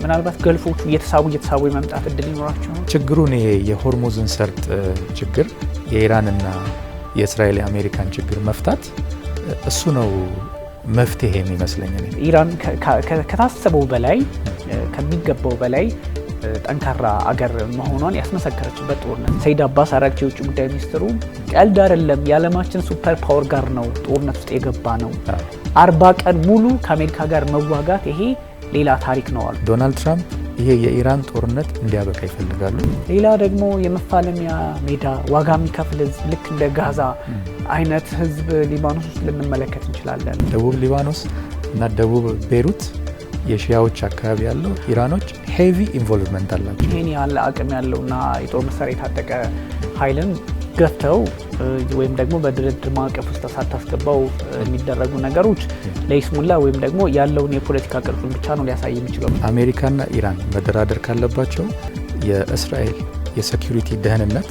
ምናልባት ገልፎቹ እየተሳቡ የመምጣት እድል ይኖራቸው ነው። ችግሩን ይሄ የሆርሙዝን ሰርጥ ችግር የኢራንና የእስራኤል የአሜሪካን ችግር መፍታት እሱ ነው መፍትሄ የሚመስለኝ። ኢራን ከታሰበው በላይ ከሚገባው በላይ ጠንካራ አገር መሆኗን ያስመሰከረችበት ጦርነት። ሰይድ አባስ አራግቺ የውጭ ጉዳይ ሚኒስትሩ ቀልድ አይደለም፣ የዓለማችን ሱፐር ፓወር ጋር ነው ጦርነት ውስጥ የገባ ነው፣ 40 ቀን ሙሉ ከአሜሪካ ጋር መዋጋት ይሄ ሌላ ታሪክ ነው አሉ። ዶናልድ ትራምፕ ይሄ የኢራን ጦርነት እንዲያበቃ ይፈልጋሉ። ሌላ ደግሞ የመፋለሚያ ሜዳ ዋጋ የሚከፍል ህዝብ ልክ እንደ ጋዛ አይነት ህዝብ ሊባኖስ ውስጥ ልንመለከት እንችላለን። ደቡብ ሊባኖስ እና ደቡብ ቤይሩት የሺያዎች አካባቢ ያለው ኢራኖች ሄቪ ኢንቮልቭመንት አላቸው። ይሄን ያለ አቅም ያለውና የጦር መሳሪያ የታጠቀ ኃይልን ገፍተው ወይም ደግሞ በድርድር ማዕቀፍ ውስጥ ሳታስገባው የሚደረጉ ነገሮች ለይስሙላ ወይም ደግሞ ያለውን የፖለቲካ ቅርጹን ብቻ ነው ሊያሳይ የሚችለው። አሜሪካና ኢራን መደራደር ካለባቸው የእስራኤል የሴኩሪቲ ደህንነት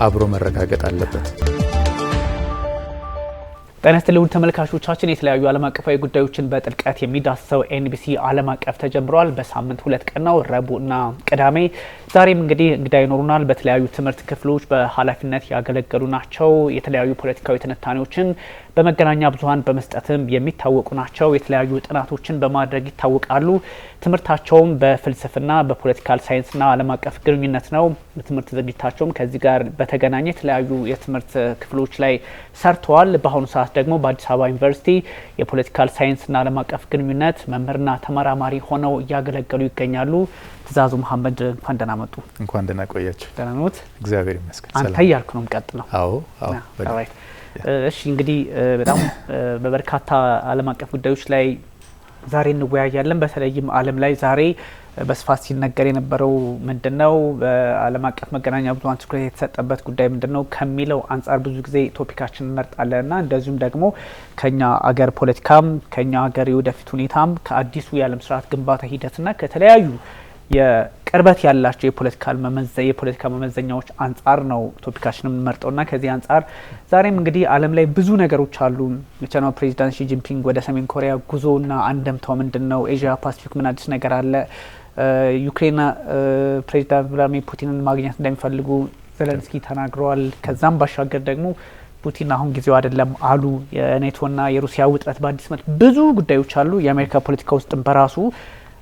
አብሮ መረጋገጥ አለበት። ጤና ይስጥልኝ ተመልካቾቻችን፣ የተለያዩ ዓለም አቀፋዊ ጉዳዮችን በጥልቀት የሚዳስሰው ኤንቢሲ ዓለም አቀፍ ተጀምሯል። በሳምንት 2 ቀን ነው፣ ረቡዕና ቅዳሜ። ዛሬም እንግዲህ እንግዳ ይኖሩናል። በተለያዩ ትምህርት ክፍሎች በኃላፊነት ያገለገሉ ናቸው። የተለያዩ ፖለቲካዊ ትንታኔዎችን በመገናኛ ብዙሃን በመስጠትም የሚታወቁ ናቸው። የተለያዩ ጥናቶችን በማድረግ ይታወቃሉ። ትምህርታቸውም በፍልስፍና በፖለቲካል ሳይንስና ዓለም አቀፍ ግንኙነት ነው። በትምህርት ዝግጅታቸውም ከዚህ ጋር በተገናኘ የተለያዩ የትምህርት ክፍሎች ላይ ሰርተዋል። በአሁኑ ሰዓት ደግሞ በአዲስ አበባ ዩኒቨርሲቲ የፖለቲካል ሳይንስና ዓለም አቀፍ ግንኙነት መምህርና ተመራማሪ ሆነው እያገለገሉ ይገኛሉ። ትእዛዙ መሐመድ እንኳን ደህና መጡ። እንኳን ደህና ቆያችሁ። ደህና ነዎት? እግዚአብሔር ይመስገን። አንተ እያልኩ ነው የምቀጥለው። አዎ። እሺ እንግዲህ በጣም በበርካታ ዓለም አቀፍ ጉዳዮች ላይ ዛሬ እንወያያለን። በተለይም ዓለም ላይ ዛሬ በስፋት ሲነገር የነበረው ምንድነው፣ በዓለም አቀፍ መገናኛ ብዙሃን ትኩረት የተሰጠበት ጉዳይ ምንድነው ከሚለው አንጻር ብዙ ጊዜ ቶፒካችን እንመርጣለንና እንደዚሁም ደግሞ ከኛ አገር ፖለቲካም ከኛ አገር የወደፊት ሁኔታም ከአዲሱ የዓለም ስርዓት ግንባታ ሂደትና ከተለያዩ የቅርበት ያላቸው የፖለቲካ መመዘኛዎች አንጻር ነው ቶፒካችንን የምንመርጠውና ከዚህ አንጻር ዛሬም እንግዲህ ዓለም ላይ ብዙ ነገሮች አሉ። የቻይናው ፕሬዚዳንት ሺ ጂንፒንግ ወደ ሰሜን ኮሪያ ጉዞና አንደምታው ምንድነው? ኤዥያ ፓሲፊክ ምን አዲስ ነገር አለ? ዩክሬን ፕሬዚዳንት ቭላድሚር ፑቲንን ማግኘት እንደሚፈልጉ ዘለንስኪ ተናግረዋል። ከዛም ባሻገር ደግሞ ፑቲን አሁን ጊዜው አይደለም አሉ። የኔቶና የሩሲያ ውጥረት በአዲስ መልክ ብዙ ጉዳዮች አሉ። የአሜሪካ ፖለቲካ ውስጥም በራሱ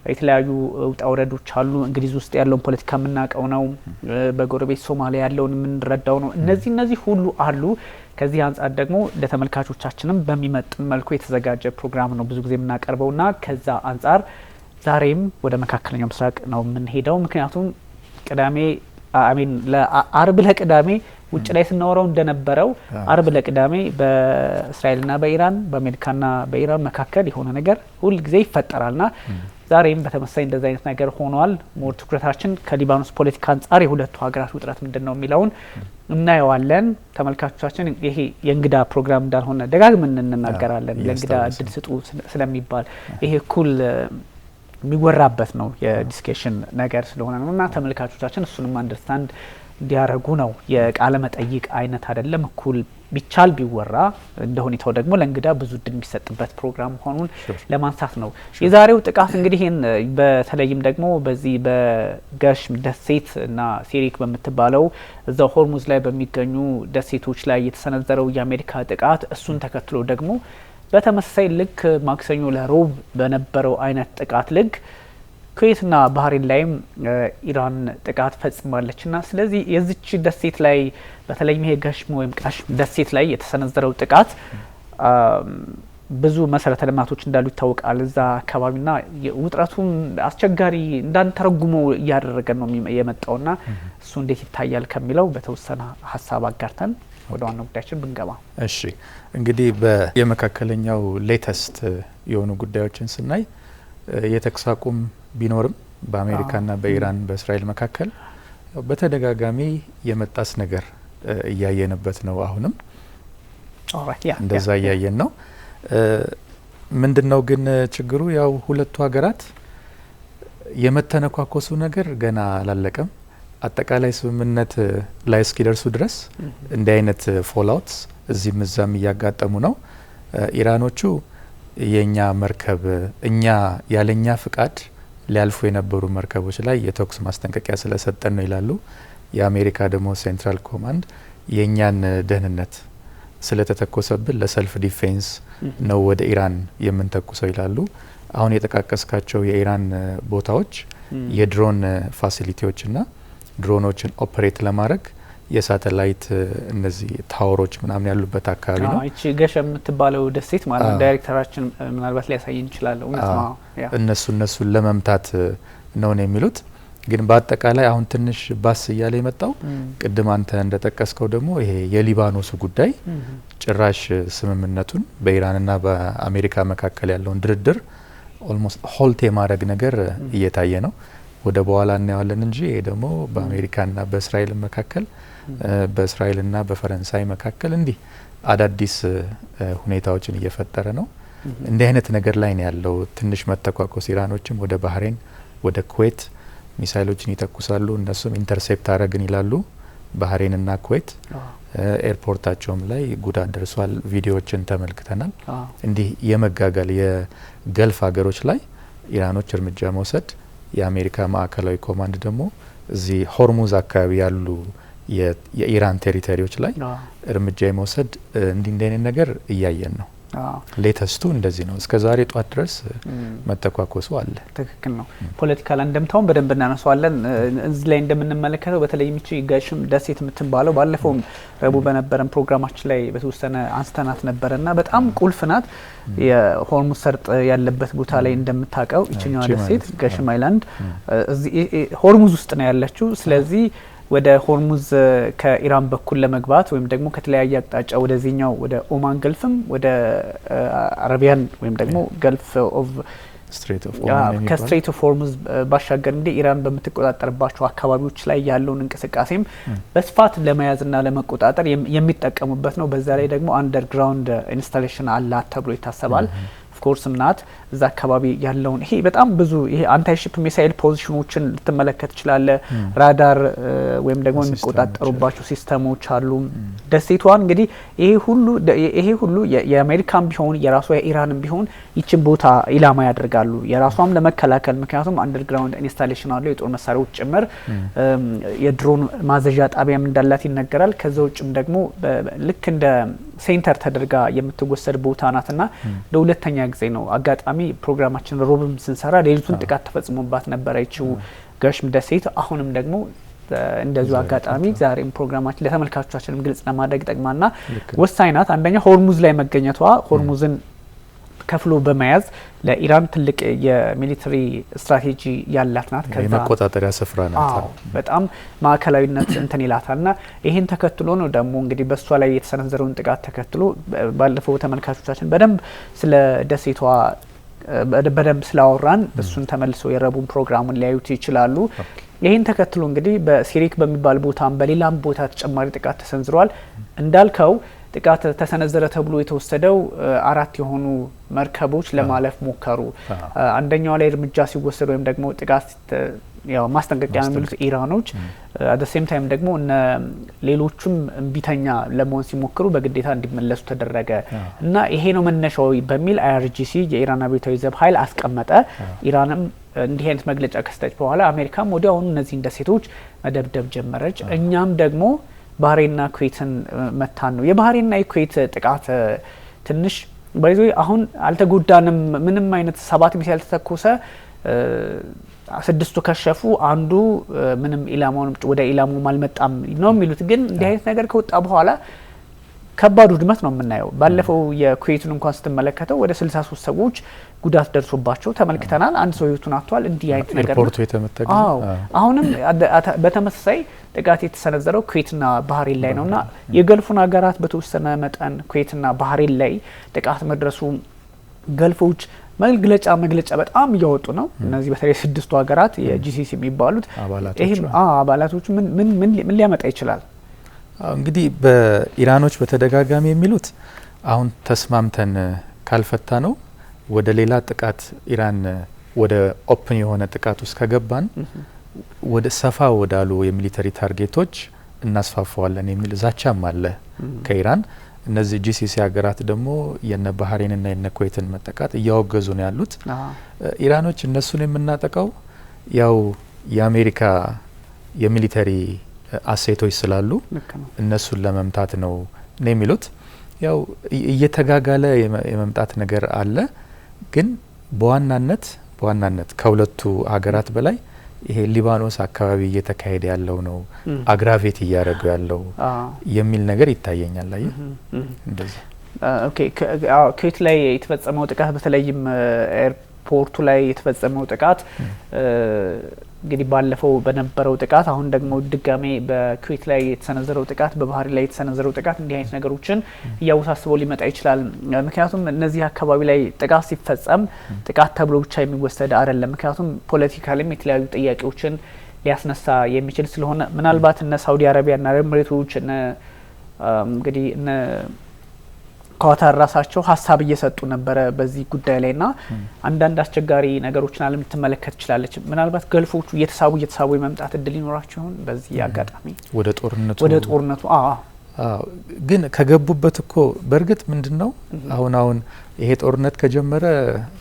የተለያዩ ውጣ ውረዶች አሉ። እንግሊዝ ውስጥ ያለውን ፖለቲካ የምናውቀው ነው። በጎረቤት ሶማሊያ ያለውን የምንረዳው ነው። እነዚህ ሁሉ አሉ። ከዚህ አንጻር ደግሞ ለተመልካቾቻችንም በሚመጥን መልኩ የተዘጋጀ ፕሮግራም ነው ብዙ ጊዜ የምናቀርበውና ከዛ አንጻር ዛሬም ወደ መካከለኛው ምስራቅ ነው የምንሄደው። ምክንያቱም አርብ ለቅዳሜ ውጭ ላይ ስናወራው እንደነበረው አርብ ለቅዳሜ በእስራኤልና በኢራን በአሜሪካና በኢራን መካከል የሆነ ነገር ሁል ጊዜ ይፈጠራልና ዛሬም በተመሳሳይ እንደዚህ አይነት ነገር ሆኗል። ሞር ትኩረታችን ከሊባኖስ ፖለቲካ አንጻር የሁለቱ ሀገራት ውጥረት ምንድነው የሚለውን እናየዋለን። ተመልካቾቻችን ይሄ የእንግዳ ፕሮግራም እንዳልሆነ ደጋግመን እንናገራለን። ለእንግዳ እድል ስጡ ስለሚባል ይሄ እኩል የሚወራበት ነው የዲስከሽን ነገር ስለሆነ ነውና ተመልካቾቻችን እሱንም አንደርስታንድ እንዲያረጉ ነው። የቃለ መጠይቅ አይነት አይደለም። እኩል ቢቻል ቢወራ እንደ ሁኔታው ደግሞ ለእንግዳ ብዙ እድል የሚሰጥበት ፕሮግራም መሆኑን ለማንሳት ነው። የዛሬው ጥቃት እንግዲህ በተለይም ደግሞ በዚህ በገሽም ደሴት እና ሲሪክ በምትባለው እዛው ሆርሙዝ ላይ በሚገኙ ደሴቶች ላይ የተሰነዘረው የአሜሪካ ጥቃት እሱን ተከትሎ ደግሞ በተመሳሳይ ልክ ማክሰኞ ለሮብ በነበረው አይነት ጥቃት ልክ ኩዌትና ባህሬን ላይም ኢራን ጥቃት ፈጽማለችና ስለዚህ የዚች ደሴት ላይ በተለይም ይሄ ገሽም ወይም ቃሽም ደሴት ላይ የተሰነዘረው ጥቃት ብዙ መሰረተ ልማቶች እንዳሉ ይታወቃል እዛ አካባቢና ውጥረቱም አስቸጋሪ እንዳንተረጉመው እያደረገ ነው የመጣውና እሱ እንዴት ይታያል ከሚለው በተወሰነ ሀሳብ አጋርተን ወደ ዋናው ጉዳያችን ብንገባ። እሺ እንግዲህ የመካከለኛው ሌተስት የሆኑ ጉዳዮችን ስናይ የተኩስ አቁም ቢኖርም በአሜሪካና በኢራን በእስራኤል መካከል በተደጋጋሚ የመጣስ ነገር እያየንበት ነው። አሁንም እንደዛ እያየን ነው። ምንድነው ግን ችግሩ? ያው ሁለቱ ሀገራት የመተነኳኮሱ ነገር ገና አላለቀም። አጠቃላይ ስምምነት ላይ እስኪደርሱ ድረስ እንዲህ አይነት ፎልአውትስ እዚህም እዛም እያጋጠሙ ነው። ኢራኖቹ የኛ መርከብ እኛ ያለኛ ፍቃድ ሊያልፉ የነበሩ መርከቦች ላይ የተኩስ ማስጠንቀቂያ ስለሰጠን ነው ይላሉ። የአሜሪካ ደግሞ ሴንትራል ኮማንድ የኛን ደህንነት ስለተተኮሰብን ለሰልፍ ዲፌንስ ነው ወደ ኢራን የምንተኩሰው ይላሉ። አሁን የጠቃቀስካቸው የኢራን ቦታዎች የድሮን ፋሲሊቲዎችና ድሮኖችን ኦፕሬት ለማድረግ የሳተላይት እነዚህ ታወሮች ምናምን ያሉበት አካባቢ ነው። እቺ ገሸም የምትባለው ደሴት ማለት ነው። ዳይሬክተራችን ምናልባት ሊያሳይ ይችላል። እነሱን ለመምታት ነው የሚሉት። ግን በአጠቃላይ አሁን ትንሽ ባስ እያለ የመጣው ቅድም አንተ እንደጠቀስከው ደግሞ ይሄ የሊባኖሱ ጉዳይ ጭራሽ ስምምነቱን በኢራንና በአሜሪካ መካከል ያለውን ድርድር ኦልሞስት ሆልት የማድረግ ነገር እየታየ ነው። ወደ በኋላ እናየዋለን እንጂ ይሄ ደግሞ በአሜሪካና በእስራኤል መካከል በእስራኤልና በፈረንሳይ መካከል እንዲህ አዳዲስ ሁኔታዎችን እየፈጠረ ነው። እንዲህ አይነት ነገር ላይ ነው ያለው። ትንሽ መተኳኮስ ኢራኖችም ወደ ባህሬን ወደ ኩዌት ሚሳይሎችን ይተኩሳሉ። እነሱም ኢንተርሴፕት አረግን ይላሉ። ባህሬንና ኩዌት ኤርፖርታቸውም ላይ ጉዳት ደርሷል። ቪዲዮዎችን ተመልክተናል። እንዲህ የመጋጋል የገልፍ ሀገሮች ላይ ኢራኖች እርምጃ መውሰድ፣ የአሜሪካ ማዕከላዊ ኮማንድ ደግሞ እዚህ ሆርሙዝ አካባቢ ያሉ የኢራን ቴሪቶሪዎች ላይ እርምጃ የመውሰድ እንዲህ አይነት ነገር እያየን ነው። ሌተስቱ እንደዚህ ነው። እስከ ዛሬ ጧት ድረስ መተኳኮሱ አለ። ትክክል ነው። ፖለቲካል እንደምታውን በደንብ እናነሳዋለን። እዚህ ላይ እንደምንመለከተው በተለይ ምቺ ገሽም ደሴት የምትባለው ባለፈው ረቡዕ በነበረን ፕሮግራማችን ላይ በተወሰነ አንስተናት ነበርና በጣም ቁልፍ ናት። የሆርሙዝ ሰርጥ ያለበት ቦታ ላይ እንደምታውቀው እቺኛዋ ደሴት ገሽም አይላንድ እዚህ ሆርሙዝ ውስጥ ነው ያለችው። ስለዚህ ወደ ሆርሙዝ ከኢራን በኩል ለመግባት ወይም ደግሞ ከተለያየ አቅጣጫ ወደዚህኛው ወደ ኦማን ገልፍም ወደ አረቢያን ወይም ደግሞ ገልፍ ኦፍ ከስትሬት ኦፍ ሆርሙዝ ባሻገር እንግዲህ ኢራን በምትቆጣጠርባቸው አካባቢዎች ላይ ያለውን እንቅስቃሴም በስፋት ለመያዝና ለመቆጣጠር የሚጠቀሙበት ነው። በዛ ላይ ደግሞ አንደርግራውንድ ኢንስታሌሽን አላት ተብሎ ይታሰባል። ኦፍኮርስም ናት እዛ አካባቢ ያለውን ይሄ በጣም ብዙ ይሄ አንታይ ሺፕ ሚሳይል ፖዚሽኖችን ልትመለከት ይችላል። ራዳር ወይም ደግሞ የሚቆጣጠሩባቸው ሲስተሞች አሉ። ደሴቷን እንግዲህ ይሄ ሁሉ የአሜሪካም ቢሆን የራሷ የኢራንም ቢሆን ይችን ቦታ ኢላማ ያደርጋሉ። የራሷም ለመከላከል ምክንያቱም አንደርግራውንድ ኢንስታሌሽን አለው የጦር መሳሪያዎች ጭምር የድሮን ማዘዣ ጣቢያም እንዳላት ይነገራል። ከዛ ውጭም ደግሞ ልክ እንደ ሴንተር ተደርጋ የምትወሰድ ቦታ ናትና ለሁለተኛ ጊዜ ነው አጋጣሚ ፕሮግራማችን ሮብም ስንሰራ ሌሊቱን ጥቃት ተፈጽሞባት ነበር ይቺው ገሽም ደሴት። አሁንም ደግሞ እንደዚሁ አጋጣሚ ዛሬም ፕሮግራማችን ለተመልካቾቻችንም ግልጽ ለማድረግ ጠቅማና ወሳኝ ናት። አንደኛ ሆርሙዝ ላይ መገኘቷ ሆርሙዝን ከፍሎ በመያዝ ለኢራን ትልቅ የሚሊተሪ ስትራቴጂ ያላት ናት። ከዛ የመቆጣጠሪያ ስፍራ ናት። በጣም ማዕከላዊነት እንትን ይላታልና ይሄን ተከትሎ ነው ደግሞ እንግዲህ በሷ ላይ የተሰነዘረውን ጥቃት ተከትሎ ባለፈው ተመልካቾቻችን በደንብ ስለ ደሴቷ በደንብ ስላወራን እሱን ተመልሶ የረቡን ፕሮግራሙን ሊያዩት ይችላሉ። ይሄን ተከትሎ እንግዲህ በሲሪክ በሚባል ቦታም በሌላም ቦታ ተጨማሪ ጥቃት ተሰንዝሯል። እንዳልከው ጥቃት ተሰነዘረ ተብሎ የተወሰደው 4 የሆኑ መርከቦች ለማለፍ ሞከሩ። አንደኛው ላይ እርምጃ ሲወሰድ ወይም ደግሞ ጥቃት ያው ማስጠንቀቂያ የሚሉት ኢራኖች አት ዘ ሴም ታይም ደግሞ ሌሎቹም እምቢተኛ ለመሆን ሲሞክሩ በግዴታ እንዲመለሱ ተደረገ እና ይሄ ነው መነሻው በሚል IRGC የኢራን አብዮታዊ ዘብ ኃይል አስቀመጠ። ኢራንም እንዲህ አይነት መግለጫ ከሰጠች በኋላ አሜሪካም ወዲያውኑ እነዚህ ደሴቶች መደብደብ ጀመረች። እኛም ደግሞ ባህሬንና ኩዌትን መታን ነው። የባህሬንና የኩዌት ጥቃት ትንሽ ባይዞ አሁን አልተጎዳንም፣ ምንም አይነት 7 ሚሳይል ተተኮሰ፣ 6ቱ ከሸፉ፣ አንዱ ምንም ኢላማውን ወደ ኢላማው አልመጣም ነው የሚሉት። ግን እንዲህ አይነት ነገር ከወጣ በኋላ ከባድ ውድመት ነው የምናየው። ባለፈው የኩዌትን እንኳን ስትመለከተው ወደ 63 ሰዎች ጉዳት ደርሶባቸው ተመልክተናል። አንድ ሰው ህይወቱን አጥቷል። እንዲህ አይነት ነገር ኤርፖርቱ የተመተገ አሁንም በተመሳሳይ ጥቃት የተሰነዘረው ኩዌትና ባህሬን ላይ ነውና የገልፉን ሀገራት በተወሰነ መጠን ኩዌትና ባህሬን ላይ ጥቃት መድረሱ ገልፎች መግለጫ በጣም እያወጡ ነው። እነዚህ በተለይ 6ቱ ሀገራት የጂሲሲ የሚባሉት አባላቶች ምን ሊያመጣ ይችላል? እንግዲህ በኢራኖች በተደጋጋሚ የሚሉት አሁን ተስማምተን ካልፈታ ነው ወደ ሌላ ጥቃት ኢራን ወደ ኦፕን የሆነ ጥቃት ውስጥ ከገባን ወደ ሰፋ ወዳሉ የሚሊተሪ ታርጌቶች እናስፋፋዋለን የሚል ዛቻም አለ ከኢራን። እነዚህ ጂሲሲ ሀገራት ደግሞ የነ ባህሬንና የነ ኩዌትን መጠቃት እያወገዙ ነው ያሉት። ኢራኖች እነሱን የምናጠቃው ያው የአሜሪካ የሚሊተሪ አሴቶች ስላሉ እነሱን ለመምታት ነው የሚሉት። ያው እየተጋጋለ የመምጣት ነገር አለ። ግን በዋናነት ከሁለቱ ሀገራት በላይ ይሄ ሊባኖስ አካባቢ እየተካሄደ ያለው ነው አግራቬት እያደረገው ያለው የሚል ነገር ይታየኛል። አይ እንደዚህ ኦኬ ኩዌት ላይ የተፈጸመው ጥቃት በተለይም ኤርፖርቱ ላይ የተፈጸመው ጥቃት እንግዲህ ባለፈው በነበረው ጥቃት አሁን ደግሞ ድጋሜ በኩዌት ላይ የተሰነዘረው ጥቃት በባህሬን ላይ የተሰነዘረው ጥቃት እንዲህ አይነት ነገሮችን እያወሳስበው ሊመጣ ይችላል። ምክንያቱም እነዚህ አካባቢ ላይ ጥቃት ሲፈጸም ጥቃት ተብሎ ብቻ የሚወሰድ አይደለም። ምክንያቱም ፖለቲካሊም የተለያዩ ጥያቄዎችን ሊያስነሳ የሚችል ስለሆነ ምናልባት እነ ሳውዲ አረቢያ እና ኤሚሬቶች እንግዲህ እነ ኳታር ራሳቸው ሀሳብ እየሰጡ ነበረ በዚህ ጉዳይ ላይና አንዳንድ አስቸጋሪ ነገሮችን ዓለም ልትመለከት ይችላለች። ምናልባት ገልፎቹ እየተሳቡ የመምጣት እድል ይኖራቸው ይሆን በዚህ አጋጣሚ ወደ ጦርነቱ? ግን ከገቡበት እኮ በእርግጥ ምንድነው አሁን ይሄ ጦርነት ከጀመረ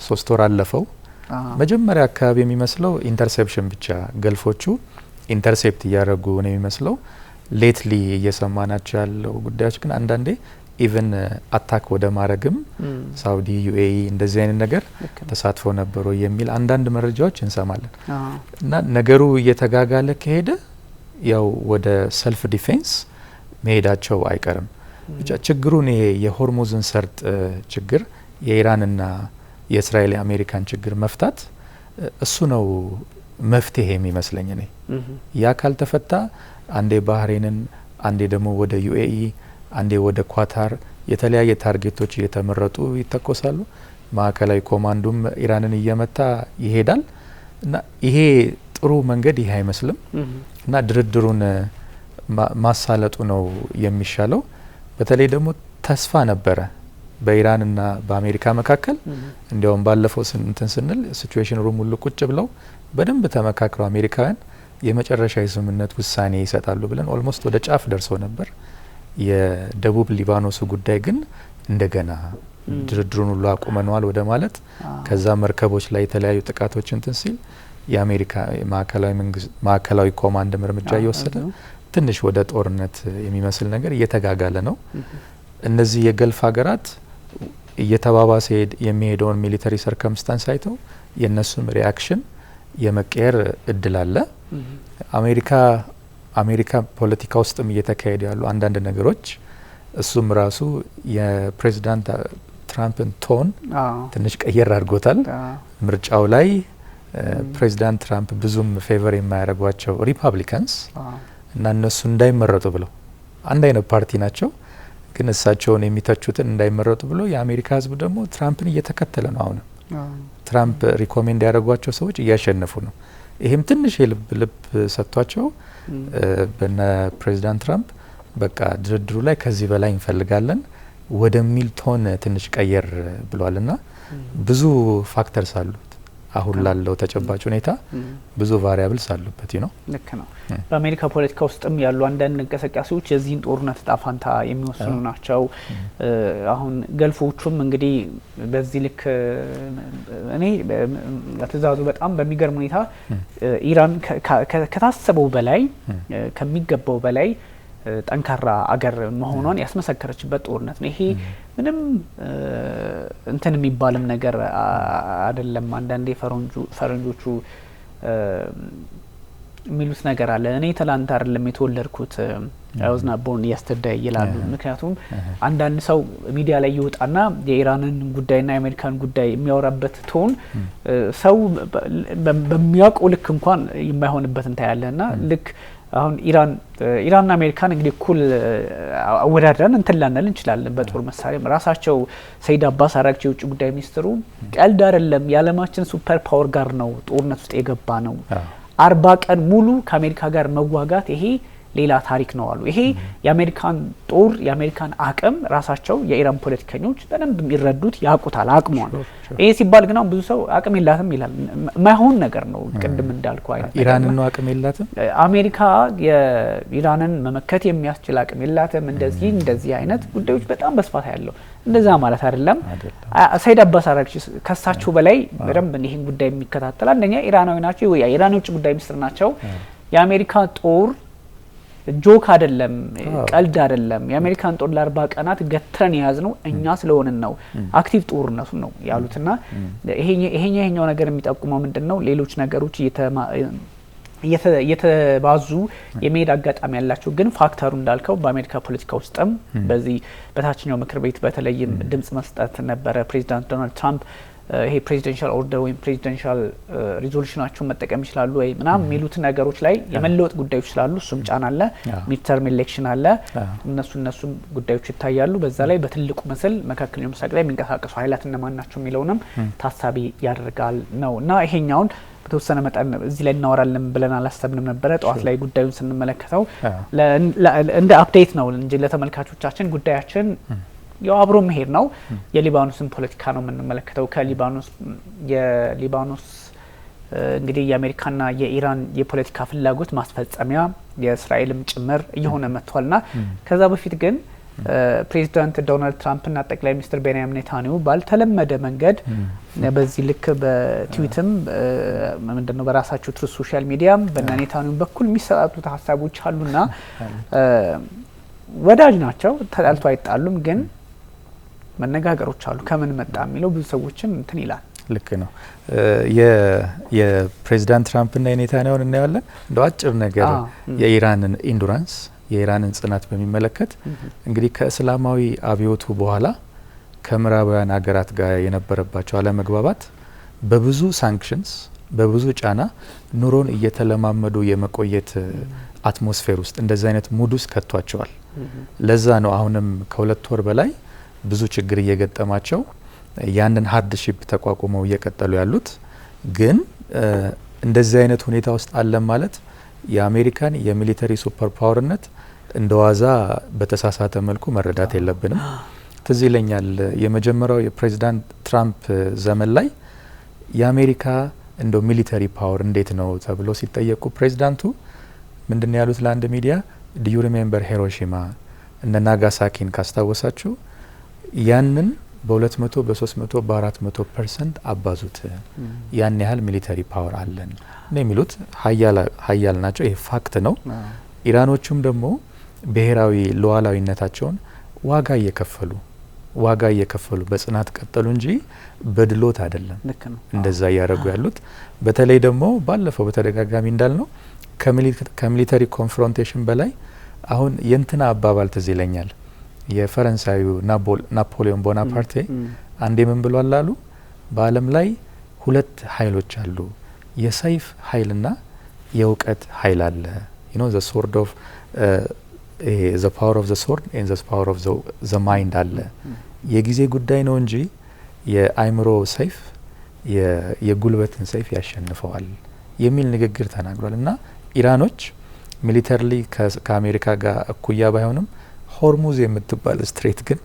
3 ወር አለፈው። መጀመሪያ አካባቢ የሚመስለው ኢንተርሴፕሽን ብቻ ገልፎቹ ኢንተርሴፕት እያደረጉ ነው የሚመስለው። ሌትሊ እየሰማናቸው ያለው ጉዳዮች ግን አንዳንዴ ኢቨን አታክ ወደ ማረግም ሳውዲ ዩኤኢ እንደዚህ አይነት ነገር ተሳትፎ ነበሩ የሚል አንዳንድ መረጃዎች እንሰማለን። እና ነገሩ እየተጋጋለ ከሄደ ያው ወደ ሰልፍ ዲፌንስ መሄዳቸው አይቀርም። ብቻ ችግሩን የሆርሙዝን ሰርጥ ችግር የኢራንና የእስራኤል የአሜሪካን ችግር መፍታት እሱ ነው መፍትሄ የሚመስለኝ እኔ። ያ ካልተፈታ አንዴ ባህሬንን አንዴ ደግሞ ወደ ዩኤኢ አንዴ ወደ ኳታር የተለያየ ታርጌቶች እየተመረጡ ይተኮሳሉ። ማዕከላዊ ኮማንዶም ኢራንን እየመታ ይሄዳል እና ይሄ ጥሩ መንገድ ይሄ አይመስልም እና ድርድሩን ማሳለጡ ነው የሚሻለው። በተለይ ደግሞ ተስፋ ነበረ በኢራንና በአሜሪካ መካከል። እንዲያውም ባለፈው ስንል ሲቹዌሽን ሩም ሁሉ ቁጭ ብለው በደንብ ተመካክረው አሜሪካውያን የመጨረሻ የስምምነት ውሳኔ ይሰጣሉ ብለን ኦልሞስት ወደ ጫፍ ደርሰው ነበር። የደቡብ ሊባኖሱ ጉዳይ ግን እንደገና ድርድሩን ሁሉ አቁመነዋል ወደ ማለት ከዛ መርከቦች ላይ የተለያዩ ጥቃቶች ሲል የአሜሪካ ማዕከላዊ ኮማንድ እርምጃ እየወሰደ ትንሽ ወደ ጦርነት የሚመስል ነገር እየተጋጋለ ነው። እነዚህ የገልፍ ሀገራት እየተባባሰ የሚሄደውን ሚሊተሪ ሰርከምስታንስ አይተው የነሱም ሪአክሽን የመቀየር እድል አለ። አሜሪካ ፖለቲካ ውስጥም እየተካሄዱ ያሉ አንዳንድ ነገሮች እሱም ራሱ የፕሬዚዳንት ትራምፕን ቶን ትንሽ ቀየር አድርጎታል። ምርጫው ላይ ፕሬዚዳንት ትራምፕ ብዙም ፌቨር የማያደርጓቸው ሪፐብሊካንስ እና እነሱ እንዳይመረጡ ብለው አንድ አይነት ፓርቲ ናቸው፣ ግን እሳቸውን የሚተቹትን እንዳይመረጡ ብሎ የአሜሪካ ሕዝብ ደግሞ ትራምፕን እየተከተለ ነው። አሁንም ትራምፕ ሪኮሜንድ ያደረጓቸው ሰዎች እያሸነፉ ነው። ይሄም ትንሽ ልብ ሰጥቷቸው በነ ፕሬዚዳንት ትራምፕ በቃ ድርድሩ ላይ ከዚህ በላይ እንፈልጋለን ወደሚል ቶን ትንሽ ቀየር ብሏልና ብዙ ፋክተርስ አሉት። አሁን ላለው ተጨባጭ ሁኔታ ብዙ ቫሪያብልስ አሉበት ነው። ልክ ነው። በአሜሪካ ፖለቲካ ውስጥም ያሉ አንዳንድ እንቅስቃሴዎች የዚህን ጦርነት እጣ ፈንታ የሚወስኑ ናቸው። አሁን ገልፎቹም እንግዲህ በዚህ ልክ እኔ ትዕዛዙ በጣም በሚገርም ሁኔታ ኢራን ከታሰበው በላይ ከሚገባው በላይ ጠንካራ አገር መሆኗን ያስመሰከረችበት ጦርነት ነው። ይሄ ምንም እንትን የሚባልም ነገር አይደለም። አንዳንዴ ፈረንጆቹ የሚሉት ነገር አለ። እኔ ትላንት አይደለም የተወለድኩት አይወዝና ቦርን የስተርዴይ ይላሉ። ምክንያቱም አንዳንድ ሰው ሚዲያ ላይ ይወጣና የኢራንን ጉዳይና የአሜሪካን ጉዳይ የሚያወራበት ቶን ሰው በሚያውቀው ልክ እንኳን የማይሆንበት እንታያለና ልክ አሁን ኢራንና አሜሪካን እንግዲህ እኩል አወዳድረን እንትላነል እንችላለን በጦር መሳሪያ። ራሳቸው ሰይድ አባስ አራግቺ የውጭ ጉዳይ ሚኒስትሩ ቀልድ አይደለም የዓለማችን ሱፐር ፓወር ጋር ነው ጦርነት ውስጥ የገባ ነው 40 ቀን ሙሉ ከአሜሪካ ጋር መዋጋት ይሄ ሌላ ታሪክ ነው አሉ። ይሄ የአሜሪካን ጦር የአሜሪካን አቅም ራሳቸው የኢራን ፖለቲከኞች በደንብ የሚረዱት ያውቁታል አቅሟን። ይሄ ሲባል ግን ብዙ ሰው አቅም የላትም ይላል። ማይሆን ነገር ነው። ቅድም እንዳልኩ አይነት ኢራን ነው አቅም የላትም። አሜሪካ የኢራንን መመከት የሚያስችል አቅም የላትም። እንደዚህ አይነት ጉዳዮች በጣም በስፋት ያለው እንደዛ ማለት አይደለም። ሰይድ አባስ አራግቺ ከሳቸው በላይ በደንብ ይሄን ጉዳይ የሚከታተል አንደኛ ኢራናዊ ናቸው። የኢራን ውጭ ጉዳይ ሚኒስትር ናቸው። የአሜሪካ ጦር ጆክ አይደለም፣ ቀልድ አይደለም። የአሜሪካን ጦር ለ40 ቀናት ገትረን የያዝ ነው እኛ ስለሆነን ነው አክቲቭ ጦርነቱ ነው ያሉትና ይሄኛው ነገር የሚጠቁመው ምንድነው ሌሎች ነገሮች እየተባዙ የመሄድ አጋጣሚ ያላቸው ግን ፋክተሩ እንዳልከው በአሜሪካ ፖለቲካ ውስጥም በዚህ በታችኛው ምክር ቤት በተለይም ድምጽ መስጠት ነበረ። ፕሬዚዳንት ዶናልድ ትራምፕ ይሄ ፕሬዚደንሻል ኦርደር ወይም ፕሬዚደንሻል ሪዞሉሽናቸውን መጠቀም ይችላሉ ወይ ምናምን የሚሉት ነገሮች ላይ የመለወጥ ጉዳዮች ስላሉ እሱም ጫና አለ። ሚድተርም ኤሌክሽን አለ። እነሱም ጉዳዮች ይታያሉ። በዛ ላይ በትልቁ ምስል መካከለኛው ምስራቅ ላይ የሚንቀሳቀሱ ኃይላት እነማን ናቸው የሚለውንም ታሳቢ ያደርጋል ነው እና ይሄኛውን በተወሰነ መጠን እዚህ ላይ እናወራለን ብለን አላሰብንም ነበረ። ጠዋት ላይ ጉዳዩን ስንመለከተው እንደ አፕዴት ነው እንጂ ለተመልካቾቻችን ጉዳያችን ያው አብሮ መሄድ ነው። የሊባኖስን ፖለቲካ ነው የምንመለከተው። የሊባኖስ እንግዲህ የአሜሪካና የኢራን የፖለቲካ ፍላጎት ማስፈጸሚያ የእስራኤልም ጭምር እየሆነ መጥቷልና ከዛ በፊት ግን ፕሬዚዳንት ዶናልድ ትራምፕና ጠቅላይ ሚኒስትር ቤንያሚን ኔታንያሁ ባልተለመደ መንገድ በዚህ ልክ በትዊትም ምንድነው በራሳቸው ትሩ ሶሻል ሚዲያም በኔታንያሁ በኩል የሚሰጣጡት ሀሳቦች አሉና ወዳጅ ናቸው፣ ተጣልቶ አይጣሉም፣ ግን መነጋገሮች አሉ። ከምን መጣ የሚለው ብዙ ሰዎችን እንትን ይላል። ልክ ነው። የፕሬዚዳንት ትራምፕና የኔታንያሁን እናያለን። እንደው አጭር ነገር የኢራንን ኢንዱራንስ የኢራንን ጽናት በሚመለከት እንግዲህ ከእስላማዊ አብዮቱ በኋላ ከምዕራባውያን ሀገራት ጋር የነበረባቸው አለመግባባት በብዙ ሳንክሽንስ በብዙ ጫና ኑሮን እየተለማመዱ የመቆየት አትሞስፌር ውስጥ እንደዚህ አይነት ሙድ ውስጥ ከቷቸዋል። ለዛ ነው አሁንም ከ2 ወር በላይ ብዙ ችግር እየገጠማቸው ያንን ሃርድሺፕ ተቋቁመው እየቀጠሉ ያሉት። ግን እንደዚህ አይነት ሁኔታ ውስጥ አለ ማለት የአሜሪካን የሚሊተሪ ሱፐር ፓወርነት እንደዋዛ በተሳሳተ መልኩ መረዳት የለብንም። ትዝ ይለኛል የመጀመሪያው የፕሬዚዳንት ትራምፕ ዘመን ላይ የአሜሪካ እንደ ሚሊተሪ ፓወር እንዴት ነው ተብሎ ሲጠየቁ ፕሬዚዳንቱ ምንድነው ያሉት ለአንድ ሚዲያ ዱ ዩ ሪሜምበር ሂሮሺማ እና ናጋሳኪን ካስታወሳችሁ ያንን በ200 በ300 በ400% አባዙት ያን ያህል ሚሊተሪ ፓወር አለን ነው የሚሉት። ሀያል ናቸው። ይሄ ፋክት ነው። ኢራኖቹም ደግሞ ብሔራዊ ሉዓላዊነታቸውን ዋጋ እየከፈሉ በጽናት ቀጠሉ እንጂ በድሎት አይደለም እንደዛ እያደረጉ ያሉት። በተለይ ደግሞ ባለፈው በተደጋጋሚ እንዳልነው ከሚሊተሪ ኮንፍሮንቴሽን በላይ አሁን የንትና አባባል ትዝ ይለኛል። የፈረንሳዩ ናፖሊዮን ቦናፓርቴ አንዴ ምን ብሏል አሉ፣ በዓለም ላይ 2 ኃይሎች አሉ፣ የሰይፍ ኃይልና የእውቀት ኃይል አለ። you know the sword of the power of the sword and the power of the mind አለ። የጊዜ ጉዳይ ነው እንጂ የአይምሮ ሰይፍ የጉልበትን ሰይፍ ያሸንፈዋል የሚል ንግግር ተናግሯል። እና ኢራኖች ሚሊተሪሊ ከአሜሪካ ጋር እኩያ ባይሆንም ሆርሙዝ የምትባል ስትሬት ግን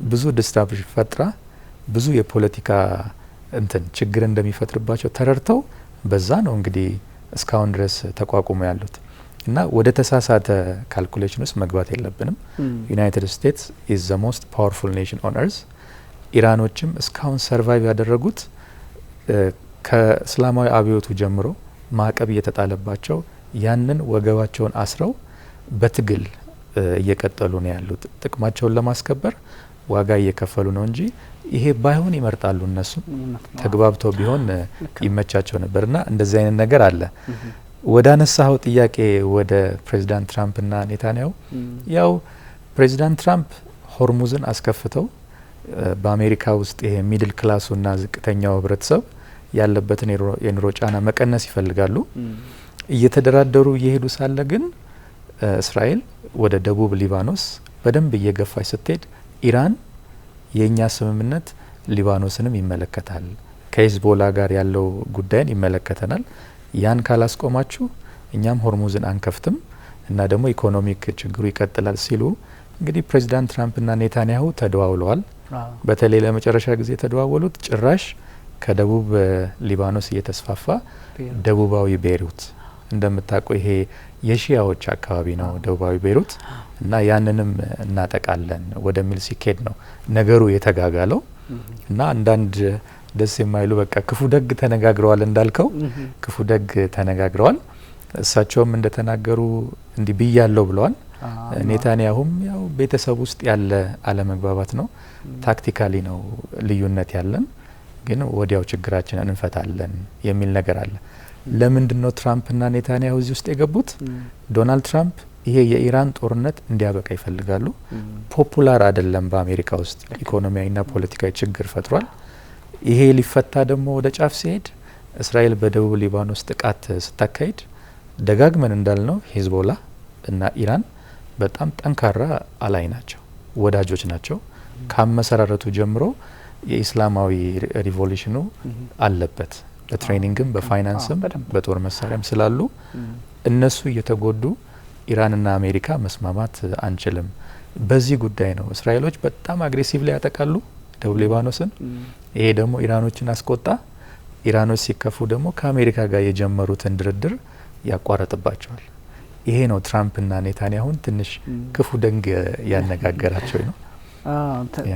ብዙ ዲስታብሊሽ ፈጥራ ብዙ የፖለቲካ ችግር እንደሚፈጥርባቸው ተረድተው በዛ ነው እንግዲህ እስካሁን ድረስ ተቋቁሞ ያሉት። እና ወደ ተሳሳተ ካልኩሌሽን ውስጥ መግባት የለብንም። ዩናይትድ ስቴትስ ኢዝ ዘ ሞስት ፓወርፉል ኔሽን ኦን እርዝ። ኢራኖችም እስካሁን ሰርቫይቭ ያደረጉት ከእስላማዊ አብዮቱ ጀምሮ ማዕቀብ እየተጣለባቸው ያንን ወገባቸውን አስረው በትግል እየቀጠሉ ነው ያሉት። ጥቅማቸውን ለማስከበር ዋጋ እየከፈሉ ነው እንጂ ይሄ ባይሆን ይመርጣሉ። እነሱ ተግባብተው ቢሆን ይመቻቸው ነበርና እንደዚህ አይነት ነገር አለ። ወደ አነሳው ጥያቄ ወደ ፕሬዚዳንት ትራምፕና ኔታንያሁ ያው ፕሬዚዳንት ትራምፕ ሆርሙዝን አስከፍተው በአሜሪካ ውስጥ ይሄ ሚድል ክላሱና ዝቅተኛው ህብረተሰብ ያለበትን የኑሮ ጫና መቀነስ ይፈልጋሉ። እየተደራደሩ እየሄዱ ሳለ ግን እስራኤል ወደ ደቡብ ሊባኖስ በደንብ እየገፋች ስትሄድ ኢራን የኛ ስምምነት ሊባኖስንም ይመለከታል፣ ከሂዝቦላ ጋር ያለው ጉዳይን ይመለከተናል፣ ያን ካላስቆማችሁ እኛም ሆርሙዝን አንከፍትም እና ደግሞ ኢኮኖሚክ ችግሩ ይቀጥላል ሲሉ እንግዲህ ፕሬዚዳንት ትራምፕና ኔታንያሁ ተደዋውለዋል። በተለይ ለመጨረሻ ጊዜ የተደዋወሉት ጭራሽ ከደቡብ ሊባኖስ እየተስፋፋ ደቡባዊ ቤይሩት እንደምታውቀው ይሄ የሺያዎች አካባቢ ነው ደቡባዊ ቤይሩት እና ያንንም እናጠቃለን ወደሚል ሲኬድ ነው ነገሩ የተጋጋለው እና አንዳንድ ደስ የማይሉ በቃ ክፉ ደግ ተነጋግረዋል እንዳልከው ክፉ ደግ ተነጋግረዋል። እሳቸውም እንደተናገሩ እንዲህ ብያለሁ ብለዋል። ኔታንያሁም ያው ቤተሰብ ውስጥ ያለ አለመግባባት ነው፣ ታክቲካሊ ነው ልዩነት ያለን፣ ግን ወዲያው ችግራችንን እንፈታለን የሚል ነገር አለ። ለምንድነው ትራምፕና ኔታንያሁ እዚህ ውስጥ የገቡት? ዶናልድ ትራምፕ ይሄ የኢራን ጦርነት እንዲያበቃ ይፈልጋሉ። ፖፑላር አይደለም በአሜሪካ ውስጥ ኢኮኖሚያዊና ፖለቲካዊ ችግር ፈጥሯል። ይሄ ሊፈታ ደግሞ ወደ ጫፍ ሲሄድ እስራኤል በደቡብ ሊባኖስ ጥቃት ስታካሂድ ደጋግመን እንዳልነው ሂዝቦላ እና ኢራን በጣም ጠንካራ አላይ ናቸው፣ ወዳጆች ናቸው። ከመሰራረቱ ጀምሮ የኢስላማዊ ሪቮሉሽኑ አለበት በትሬኒንግም በፋይናንስም በጦር መሳሪያም ስላሉ እነሱ እየተጎዱ ኢራንና አሜሪካ መስማማት አንችልም። በዚህ ጉዳይ ነው እስራኤሎች በጣም አግሬሲቭሊ ያጠቃሉ ደቡብ ሊባኖስን። ይሄ ደግሞ ኢራኖችን አስቆጣ። ኢራኖች ሲከፉ ደግሞ ከአሜሪካ ጋር የጀመሩትን ድርድር ያቋረጥባቸዋል። ይሄ ነው ትራምፕና ኔታንያሁን ትንሽ ክፉ ደንግ ያነጋገራቸው ነው።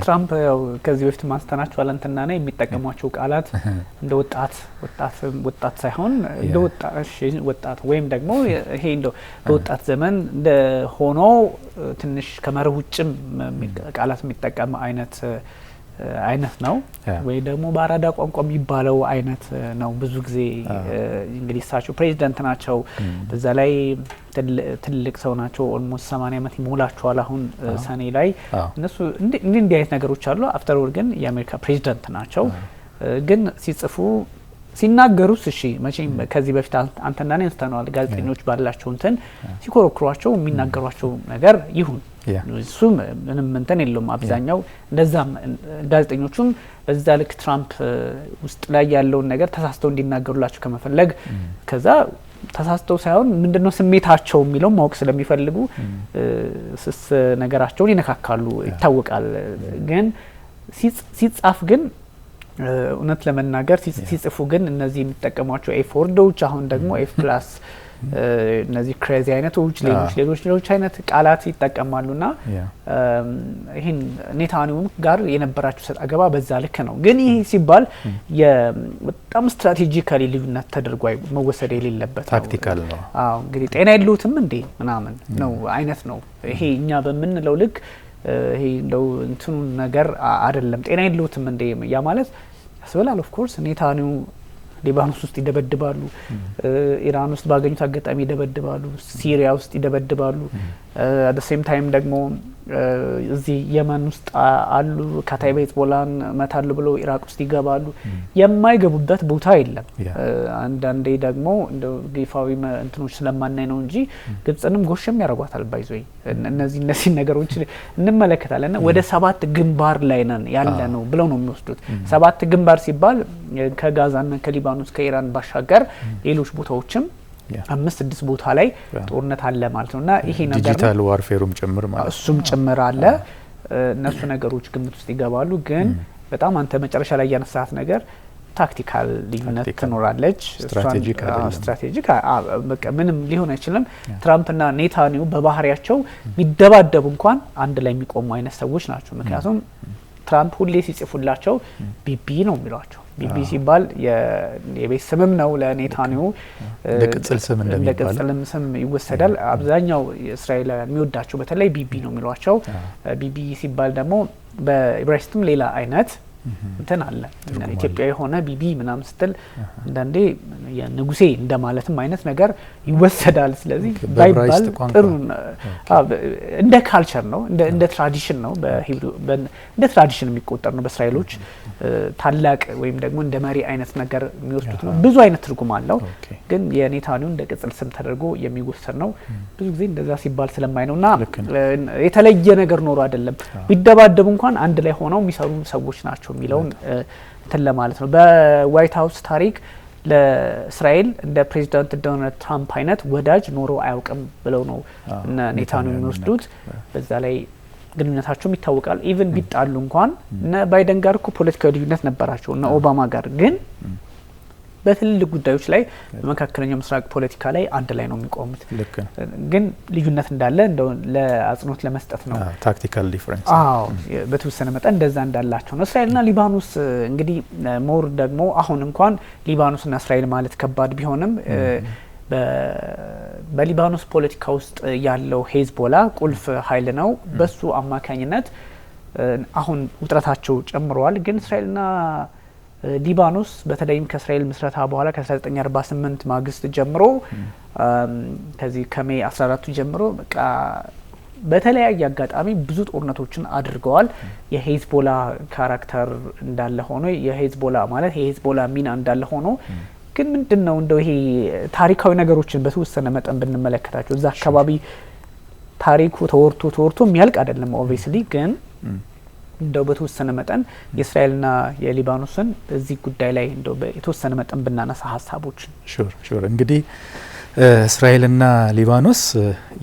ትራምፕ ያው ከዚህ በፊት ማስተናቸዋል እንትና ነው የሚጠቀሟቸው ቃላት እንደ ወጣት ሳይሆን እንደ ወጣት ወይም ደግሞ ይሄ እንደ በወጣት ዘመን እንደ ሆኖ ትንሽ ከመርህ ውጭም ቃላት የሚጠቀም አይነት ነው ወይ ደግሞ በአራዳ ቋንቋ የሚባለው አይነት ነው። ብዙ ጊዜ እንግዲህ እሳቸው ፕሬዚዳንት ናቸው፣ በዛ ላይ ትልቅ ሰው ናቸው። ኦልሞስት 80 ዓመት ይሞላቸዋል አሁን ሰኔ ላይ። እነሱ እንዲህ አይነት ነገሮች አሉ። አፍተር ኦል ግን የአሜሪካ ፕሬዚዳንት ናቸው። ግን ሲጽፉ ሲናገሩስ እሺ መቼም ከዚህ በፊት አንተና እኔ አንስተነዋል። ጋዜጠኞች ባላቸው እንትን ሲኮረክሯቸው የሚናገሯቸው ነገር ይሁን እሱ ምንም እንትን የለውም። አብዛኛው እንደዛም ጋዜጠኞቹም በዛ ልክ ትራምፕ ውስጥ ላይ ያለውን ነገር ተሳስተው እንዲናገሩላቸው ከመፈለግ ከዛ ተሳስተው ሳይሆን ምንድነው ስሜታቸው የሚለው ማወቅ ስለሚፈልጉ ስስ ነገራቸውን ይነካካሉ ይታወቃል። ግን ሲጻፍ ግን እውነት ለመናገር ሲጽፉ ግን እነዚህ የሚጠቀሟቸው ኤፍ ወርዶች አሁን ደግሞ ኤፍ ፕላስ እነዚህ ክሬዚ አይነቶች ሌሎች አይነት ቃላት ይጠቀማሉና ይሄን ኔታንያሁ ጋር የነበራቸው ሰጥ አገባ በዛ ልክ ነው። ግን ይሄ ሲባል በጣም ስትራቴጂካሊ ልዩነት ተደርጎ መወሰድ የሌለበት ታክቲካል ነው። አዎ እንግዲህ ጤና የለውም እንዴ ምናምን ነው አይነት ነው። ይሄ እኛ በምንለው ልክ ይሄ እንደው እንትኑ ነገር አይደለም። ጤና የለውም እንዴ ያ ማለት ያስበላል። ኦፍ ኮርስ ኔታንያሁ ሊባኖስ ውስጥ ይደበድባሉ፣ ኢራን ውስጥ ባገኙት አጋጣሚ ይደበድባሉ፣ ሲሪያ ውስጥ ይደበድባሉ። አት ዘ ሴም ታይም ደግሞ እዚህ የመን ውስጥ አሉ። ካታይባ ሂዝቦላን መታሉ ብለው ኢራቅ ውስጥ ይገባሉ። የማይገቡበት ቦታ የለም። አንዳንዴ ደግሞ እንደ ጊፋዊ እንትኖች ስለማናይ ነው እንጂ ግብጽንም ጎሽም ያረጓታል። ባይዞይ እነዚህ ነገሮች እንመለከታለን። ወደ 7 ግንባር ላይ ነን ያለ ነው ብለው ነው የሚወስዱት። 7 ግንባር ሲባል ከጋዛና ከሊባኖስ ከኢራን ባሻገር ሌሎች ቦታዎችም 5-6 ቦታ ላይ ጦርነት አለ ማለት ነውና ይሄ ነገር ዲጂታል ዋርፌሩም ጭምር ማለት እሱም ጭምር አለ። እነሱ ነገሮች ግምት ውስጥ ይገባሉ። ግን በጣም አንተ መጨረሻ ላይ ያነሳት ነገር ታክቲካል ልዩነት ትኖራለች። ስትራቴጂክ በቃ ምንም ሊሆን አይችልም። ትራምፕና ኔታንያሁ በባህሪያቸው ቢደባደቡ እንኳን አንድ ላይ የሚቆሙ አይነት ሰዎች ናቸው። ምክንያቱም ትራምፕ ሁሌ ሲጽፉላቸው ቢቢ ነው የሚሏቸው። ቢቢ ሲባል የቤት ስምም ነው ለኔታንያሁ ለቅጽል ስም እንደሚባል ለቅጽልም ስም ይወሰዳል። አብዛኛው እስራኤላውያን የሚወዳቸው በተለይ ቢቢ ነው የሚሏቸው። ቢቢ ሲባል ደግሞ በኢብራይስትም ሌላ አይነት እንትን አለ። ኢትዮጵያ የሆነ ቢቢ ምናምን ስትል አንዳንዴ የንጉሴ እንደማለትም አይነት ነገር ይወሰዳል። ስለዚህ ባይባል ጥሩ እንደ ካልቸር ነው፣ እንደ ትራዲሽን ነው። በሂብሩ እንደ ትራዲሽን የሚቆጠር ነው። በእስራኤሎች ታላቅ ወይም ደግሞ እንደ መሪ አይነት ነገር የሚወስዱት ነው። ብዙ አይነት ትርጉም አለው። ግን የኔታንያሁ እንደ ቅጽል ስም ተደርጎ የሚወሰድ ነው። ብዙ ጊዜ እንደዛ ሲባል ስለማይ ነውና የተለየ ነገር ኖሮ አይደለም። ቢደባደቡ እንኳን አንድ ላይ ሆነው የሚሰሩ ሰዎች ናቸው የሚለውን እንትን ለማለት ነው። በዋይት ሀውስ ታሪክ ለእስራኤል እንደ ፕሬዚዳንት ዶናልድ ትራምፕ አይነት ወዳጅ ኖሮ አያውቅም ብለው ነው እነ ኔታንያሁ የሚወስዱት። በዛ ላይ ግንኙነታቸውም ይታወቃል። ኢቭን ቢጣሉ እንኳን እነ ባይደን ጋር እኮ ፖለቲካዊ ልዩነት ነበራቸው፣ እነ ኦባማ ጋር ግን በትልልቅ ጉዳዮች ላይ በመካከለኛው ምስራቅ ፖለቲካ ላይ አንድ ላይ ነው የሚቆሙት። ግን ልዩነት እንዳለ እንደው ለአጽንኦት ለመስጠት ነው። ታክቲካል ዲፈረንስ በተወሰነ መጠን እንደዛ እንዳላቸው ነው። እስራኤልና ሊባኖስ እንግዲህ ሞር ደግሞ አሁን እንኳን ሊባኖስና እስራኤል ማለት ከባድ ቢሆንም በሊባኖስ ፖለቲካ ውስጥ ያለው ሄዝቦላ ቁልፍ ኃይል ነው። በሱ አማካኝነት አሁን ውጥረታቸው ጨምረዋል። ግን እስራኤልና ሊባኖስ በተለይም ከእስራኤል ምስረታ በኋላ ከ1948 ማግስት ጀምሮ ከዚህ ከሜይ 14 ጀምሮ በቃ በተለያየ አጋጣሚ ብዙ ጦርነቶችን አድርገዋል። የሄዝቦላ ካራክተር እንዳለ ሆኖ የሄዝቦላ ማለት የሄዝቦላ ሚና እንዳለ ሆኖ ግን ምንድነው እንደው ይሄ ታሪካዊ ነገሮችን በተወሰነ መጠን ብንመለከታቸው እዛ አካባቢ ታሪኩ ተወርቶ የሚያልቅ አይደለም ኦብቪስሊ ግን እንደው በተወሰነ መጠን የእስራኤልና የሊባኖስን እዚህ ጉዳይ ላይ እንደው የተወሰነ መጠን ብናነሳ ሀሳቦች ሹር እንግዲህ እስራኤልና ሊባኖስ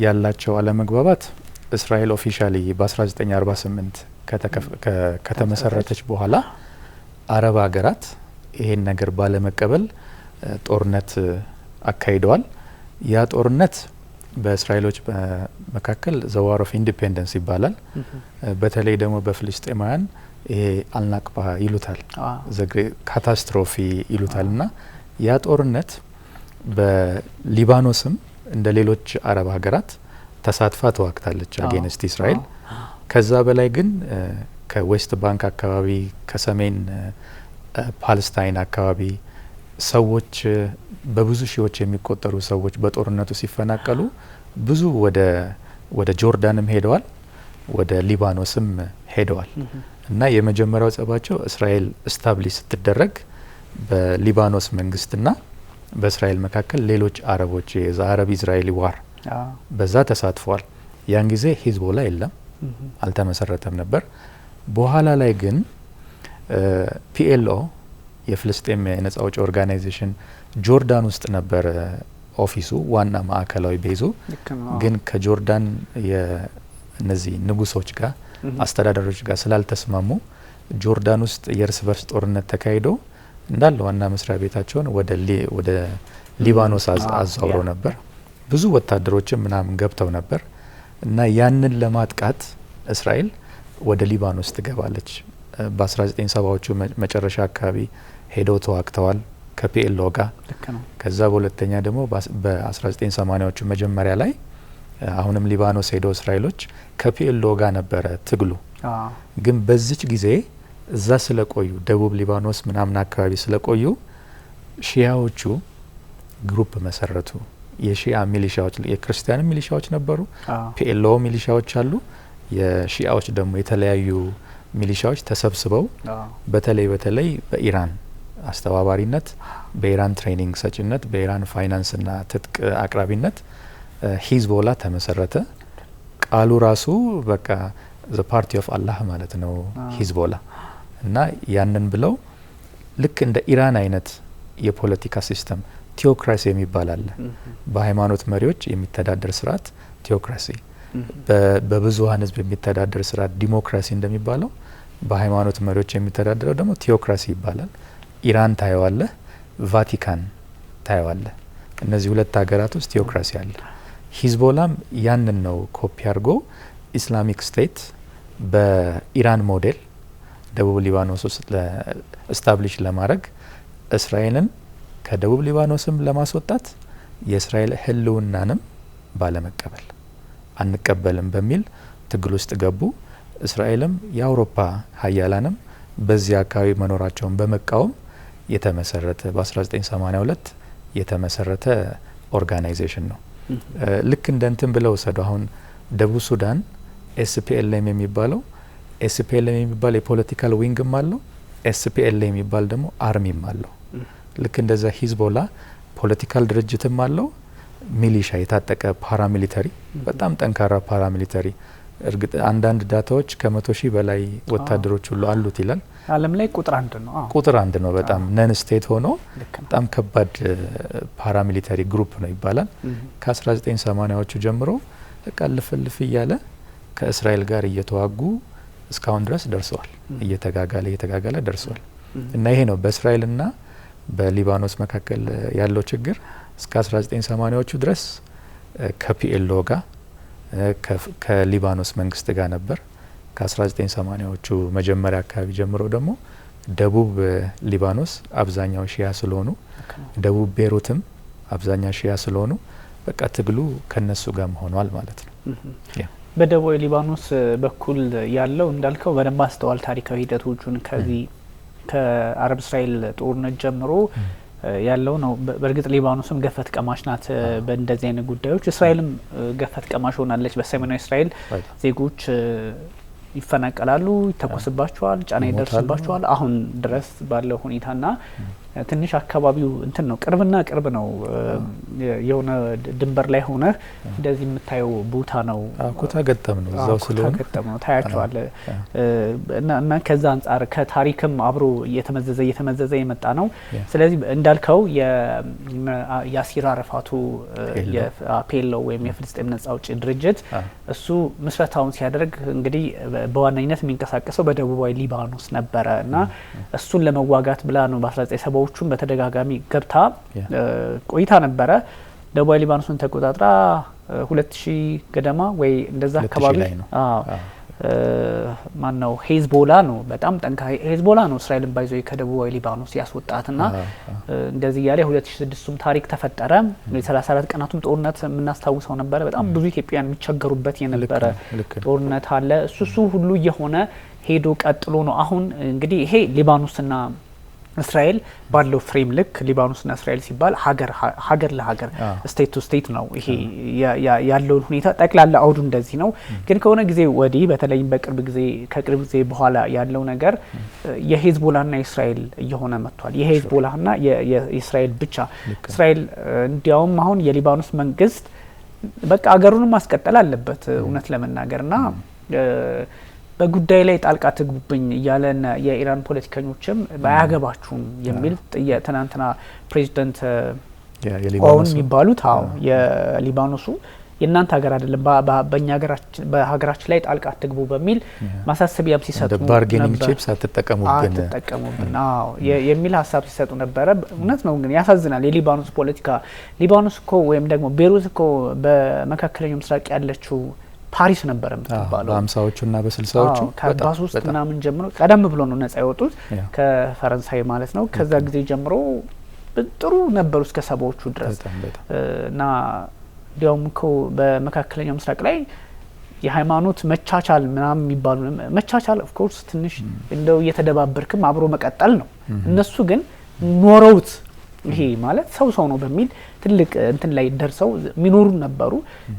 ያላቸው አለመግባባት እስራኤል ኦፊሻሊ በ1948 ከተመሰረተች በኋላ አረብ ሀገራት ይሄን ነገር ባለመቀበል ጦርነት አካሂደዋል። ያ ጦርነት በእስራኤሎች መካከል ዘዋር ኦፍ ኢንዲፔንደንስ ይባላል። በተለይ ደግሞ በፍልስጤማውያን ይሄ አልናቅባ ይሉታል፣ ካታስትሮፊ ይሉታል። እና ያ ጦርነት በሊባኖስም እንደ ሌሎች አረብ ሀገራት ተሳትፋ ተዋግታለች አጌንስት እስራኤል። ከዛ በላይ ግን ከዌስት ባንክ አካባቢ ከሰሜን ፓለስታይን አካባቢ ሰዎች በብዙ ሺዎች የሚቆጠሩ ሰዎች በጦርነቱ ሲፈናቀሉ ብዙ ወደ ጆርዳንም ሄደዋል፣ ወደ ሊባኖስም ሄደዋል። እና የመጀመሪያው ጸባቸው እስራኤል ስታብሊሽ ስትደረግ በሊባኖስ መንግስትና በእስራኤል መካከል ሌሎች አረቦች የአረብ ኢዝራኤሊ ዋር በዛ ተሳትፈዋል። ያን ጊዜ ሂዝቦላ የለም፣ አልተመሰረተም ነበር። በኋላ ላይ ግን ፒኤልኦ የፍልስጤም የነጻ አውጪ ኦርጋናይዜሽን ጆርዳን ውስጥ ነበር ኦፊሱ ዋና ማዕከላዊ ቤዙ። ግን ከጆርዳን የነዚህ ንጉሶች ጋር አስተዳዳሪዎች ጋር ስላልተስማሙ ጆርዳን ውስጥ የእርስ በርስ ጦርነት ተካሂዶ እንዳለ ዋና መስሪያ ቤታቸውን ወደ ሊባኖስ አዛውረው ነበር። ብዙ ወታደሮችም ምናምን ገብተው ነበር እና ያንን ለማጥቃት እስራኤል ወደ ሊባኖስ ትገባለች። በ1970ዎቹ መጨረሻ አካባቢ ሄደው ተዋግተዋል ከፒኤልኦ ጋር። ከዛ በሁለተኛ ደግሞ በ1980ዎቹ መጀመሪያ ላይ አሁንም ሊባኖስ ሄደው እስራኤሎች ከፒኤልኦ ጋር ነበረ ትግሉ። ግን በዚች ጊዜ እዛ ስለቆዩ ደቡብ ሊባኖስ ምናምን አካባቢ ስለቆዩ ሺያዎቹ ግሩፕ መሰረቱ። የሺያ ሚሊሻዎች የክርስቲያን ሚሊሻዎች ነበሩ፣ ፒኤልኦ ሚሊሻዎች አሉ። የሺያዎች ደግሞ የተለያዩ ሚሊሻዎች ተሰብስበው በተለይ በኢራን አስተባባሪነት፣ በኢራን ትሬኒንግ ሰጭነት፣ በኢራን ፋይናንስና ትጥቅ አቅራቢነት ሂዝቦላ ተመሰረተ። ቃሉ ራሱ በቃ ዘ ፓርቲ ኦፍ አላህ ማለት ነው ሂዝቦላ። እና ያንን ብለው ልክ እንደ ኢራን አይነት የፖለቲካ ሲስተም ቲዮክራሲ የሚባል አለ። በሃይማኖት መሪዎች የሚተዳደር ስርዓት ቲዮክራሲ፣ በብዙሀን ህዝብ የሚተዳደር ስርዓት ዲሞክራሲ እንደሚባለው በሃይማኖት መሪዎች የሚተዳደረው ደግሞ ቲዮክራሲ ይባላል። ኢራን ታየዋለህ፣ ቫቲካን ታየዋለህ። እነዚህ ሁለት ሀገራት ውስጥ ቲዮክራሲ አለ። ሂዝቦላም ያንን ነው ኮፒ አድርጎ ኢስላሚክ ስቴት በኢራን ሞዴል ደቡብ ሊባኖስ ውስጥ ስታብሊሽ ለማድረግ እስራኤልን ከደቡብ ሊባኖስም ለማስወጣት የእስራኤል ህልውናንም ባለመቀበል አንቀበልም በሚል ትግል ውስጥ ገቡ። እስራኤልም የአውሮፓ ሀያላንም በዚህ አካባቢ መኖራቸውን በመቃወም የተመሰረተ በ1982 የተመሰረተ ኦርጋናይዜሽን ነው። ልክ እንደ እንትን ብለው ወሰዱ። አሁን ደቡብ ሱዳን ኤስፒኤልኤም የሚባለው ኤስፒኤልኤም የሚባል የፖለቲካል ዊንግም አለው፣ ኤስፒኤልኤም የሚባል ደግሞ አርሚም አለው። ልክ እንደዛ ሂዝቦላ ፖለቲካል ድርጅትም አለው፣ ሚሊሻ የታጠቀ ፓራሚሊተሪ፣ በጣም ጠንካራ ፓራሚሊተሪ። እርግጥ አንዳንድ ዳታዎች ከ100,000 በላይ ወታደሮች ሁሉ አሉት ይላል። ዓለም ላይ ቁጥር 1 ነው። ቁጥር 1 ነው። በጣም ነን ስቴት ሆኖ በጣም ከባድ ፓራሚሊታሪ ግሩፕ ነው ይባላል። ከ1980ዎቹ ጀምሮ ልፍልፍ እያለ ከእስራኤል ጋር እየተዋጉ እስካሁን ድረስ ደርሰዋል። እየተጋጋለ ደርሰዋል። እና ይሄ ነው በእስራኤልና በሊባኖስ መካከል ያለው ችግር። እስከ 1980ዎቹ ድረስ ከፒኤልኦ ጋር ከሊባኖስ መንግስት ጋር ነበር። ከ1980ዎቹ መጀመሪያ አካባቢ ጀምሮ ደግሞ ደቡብ ሊባኖስ አብዛኛው ሺያ ስለሆኑ ደቡብ ቤሩትም አብዛኛው ሺያ ስለሆኑ በቃ ትግሉ ከነሱ ጋር ሆኗል ማለት ነው። በደቡብ ሊባኖስ በኩል ያለው እንዳልከው በደንብ አስተዋል ታሪካዊ ሂደቶቹን ከዚህ ከአረብ እስራኤል ጦርነት ጀምሮ ያለው ነው። በእርግጥ ሊባኖስም ገፈት ቀማሽ ናት በእንደዚህ አይነት ጉዳዮች። እስራኤልም ገፈት ቀማሽ ሆናለች። በሰሜናዊ እስራኤል ዜጎች ይፈናቀላሉ፣ ይተኮስባቸዋል፣ ጫና ይደርስባቸዋል። አሁን ድረስ ባለው ሁኔታና ትንሽ አካባቢው እንትን ነው፣ ቅርብና ቅርብ ነው። የሆነ ድንበር ላይ ሆነ እንደዚህ የምታየው ቦታ ነው። ኩታ ገጠም ነው፣ እዛው ስለሆነ ገጠም ነው ታያቸዋል። እና ከዛ አንጻር ከታሪክም አብሮ እየተመዘዘ የመጣ ነው። ስለዚህ እንዳልከው የያሲር አረፋቱ የፒኤልኦ ወይም የፍልስጤም ነጻ አውጪ ድርጅት እሱ ምስረታውን ሲያደርግ እንግዲህ በዋነኝነት የሚንቀሳቀሰው በደቡባዊ ሊባኖስ ነበረ እና እሱን ለመዋጋት ብላ ነው በ1970ዎቹ በተደጋጋሚ ገብታ ቆይታ ነበረ። ደቡባዊ ሊባኖስን ተቆጣጥራ 2000 ገደማ ወይ እንደዛ አካባቢ ማን ነው ሄዝቦላ ነው በጣም ጠንካራ ሄዝቦላ ነው እስራኤልን ባይዞ ከደቡባዊ ሊባኖስ ያስወጣትና እንደዚህ ያለ 2006ም ታሪክ ተፈጠረ። የ34 ቀናቱም ጦርነት የምናስታውሰው ነበረ። በጣም ብዙ ኢትዮጵያውያን የሚቸገሩበት የነበረ ጦርነት አለ። እሱ ሁሉ የሆነ ሄዶ ቀጥሎ ነው አሁን እንግዲህ ይሄ ሊባኖስና እስራኤል ባለው ፍሬም ልክ ሊባኖስና እስራኤል ሲባል ሀገር ለሀገር ስቴት ቱ ስቴት ነው። ይሄ ያለውን ሁኔታ ጠቅላላ አውዱ እንደዚህ ነው። ግን ከሆነ ጊዜ ወዲህ በተለይም ከቅርብ ጊዜ በኋላ ያለው ነገር የሄዝቦላና የእስራኤል እየሆነ መጥቷል። የሄዝቦላና የእስራኤል ብቻ እስራኤል እንዲያውም አሁን የሊባኖስ መንግስት በቃ አገሩንም ማስቀጠል አለበት እውነት ለመናገርና በጉዳይ ላይ ጣልቃ ትግቡብኝ እያለና የኢራን ፖለቲከኞችም ባያገባችሁም የሚል ትናንትና ፕሬዚዳንት ኦውን የሚባሉት የሊባኖሱ የእናንተ ሀገር አይደለም በሀገራችን ላይ ጣልቃ ትግቡ በሚል ማሳሰቢያም ሲሰጡ ነበር። ባርጌኒንግ ቺፕስ አትጠቀሙብን የሚል ሀሳብ ሲሰጡ ነበረ። እውነት ነው ግን ያሳዝናል። የሊባኖስ ፖለቲካ ሊባኖስ እኮ ወይም ደግሞ ቤሩት እኮ በመካከለኛው ምስራቅ ያለችው ፓሪስ ነበር የምትባለው በ50ዎቹና በ60ዎቹ ከ43 ምናምን ጀምሮ ቀደም ብሎ ነው ነጻ ያወጡት ከፈረንሳይ ማለት ነው። ከዛ ጊዜ ጀምሮ ጥሩ ነበሩ እስከ 70ዎቹ ድረስ እና ዲያውም እኮ በመካከለኛው ምስራቅ ላይ የሃይማኖት መቻቻል ምናምን የሚባሉ መቻቻል ኦፍ ኮርስ ትንሽ እንደው እየተደባበርክም አብሮ መቀጠል ነው። እነሱ ግን ኖረውት ይሄ ማለት ሰው ነው በሚል ትልቅ እንትን ላይ ደርሰው የሚኖሩ ነበሩ።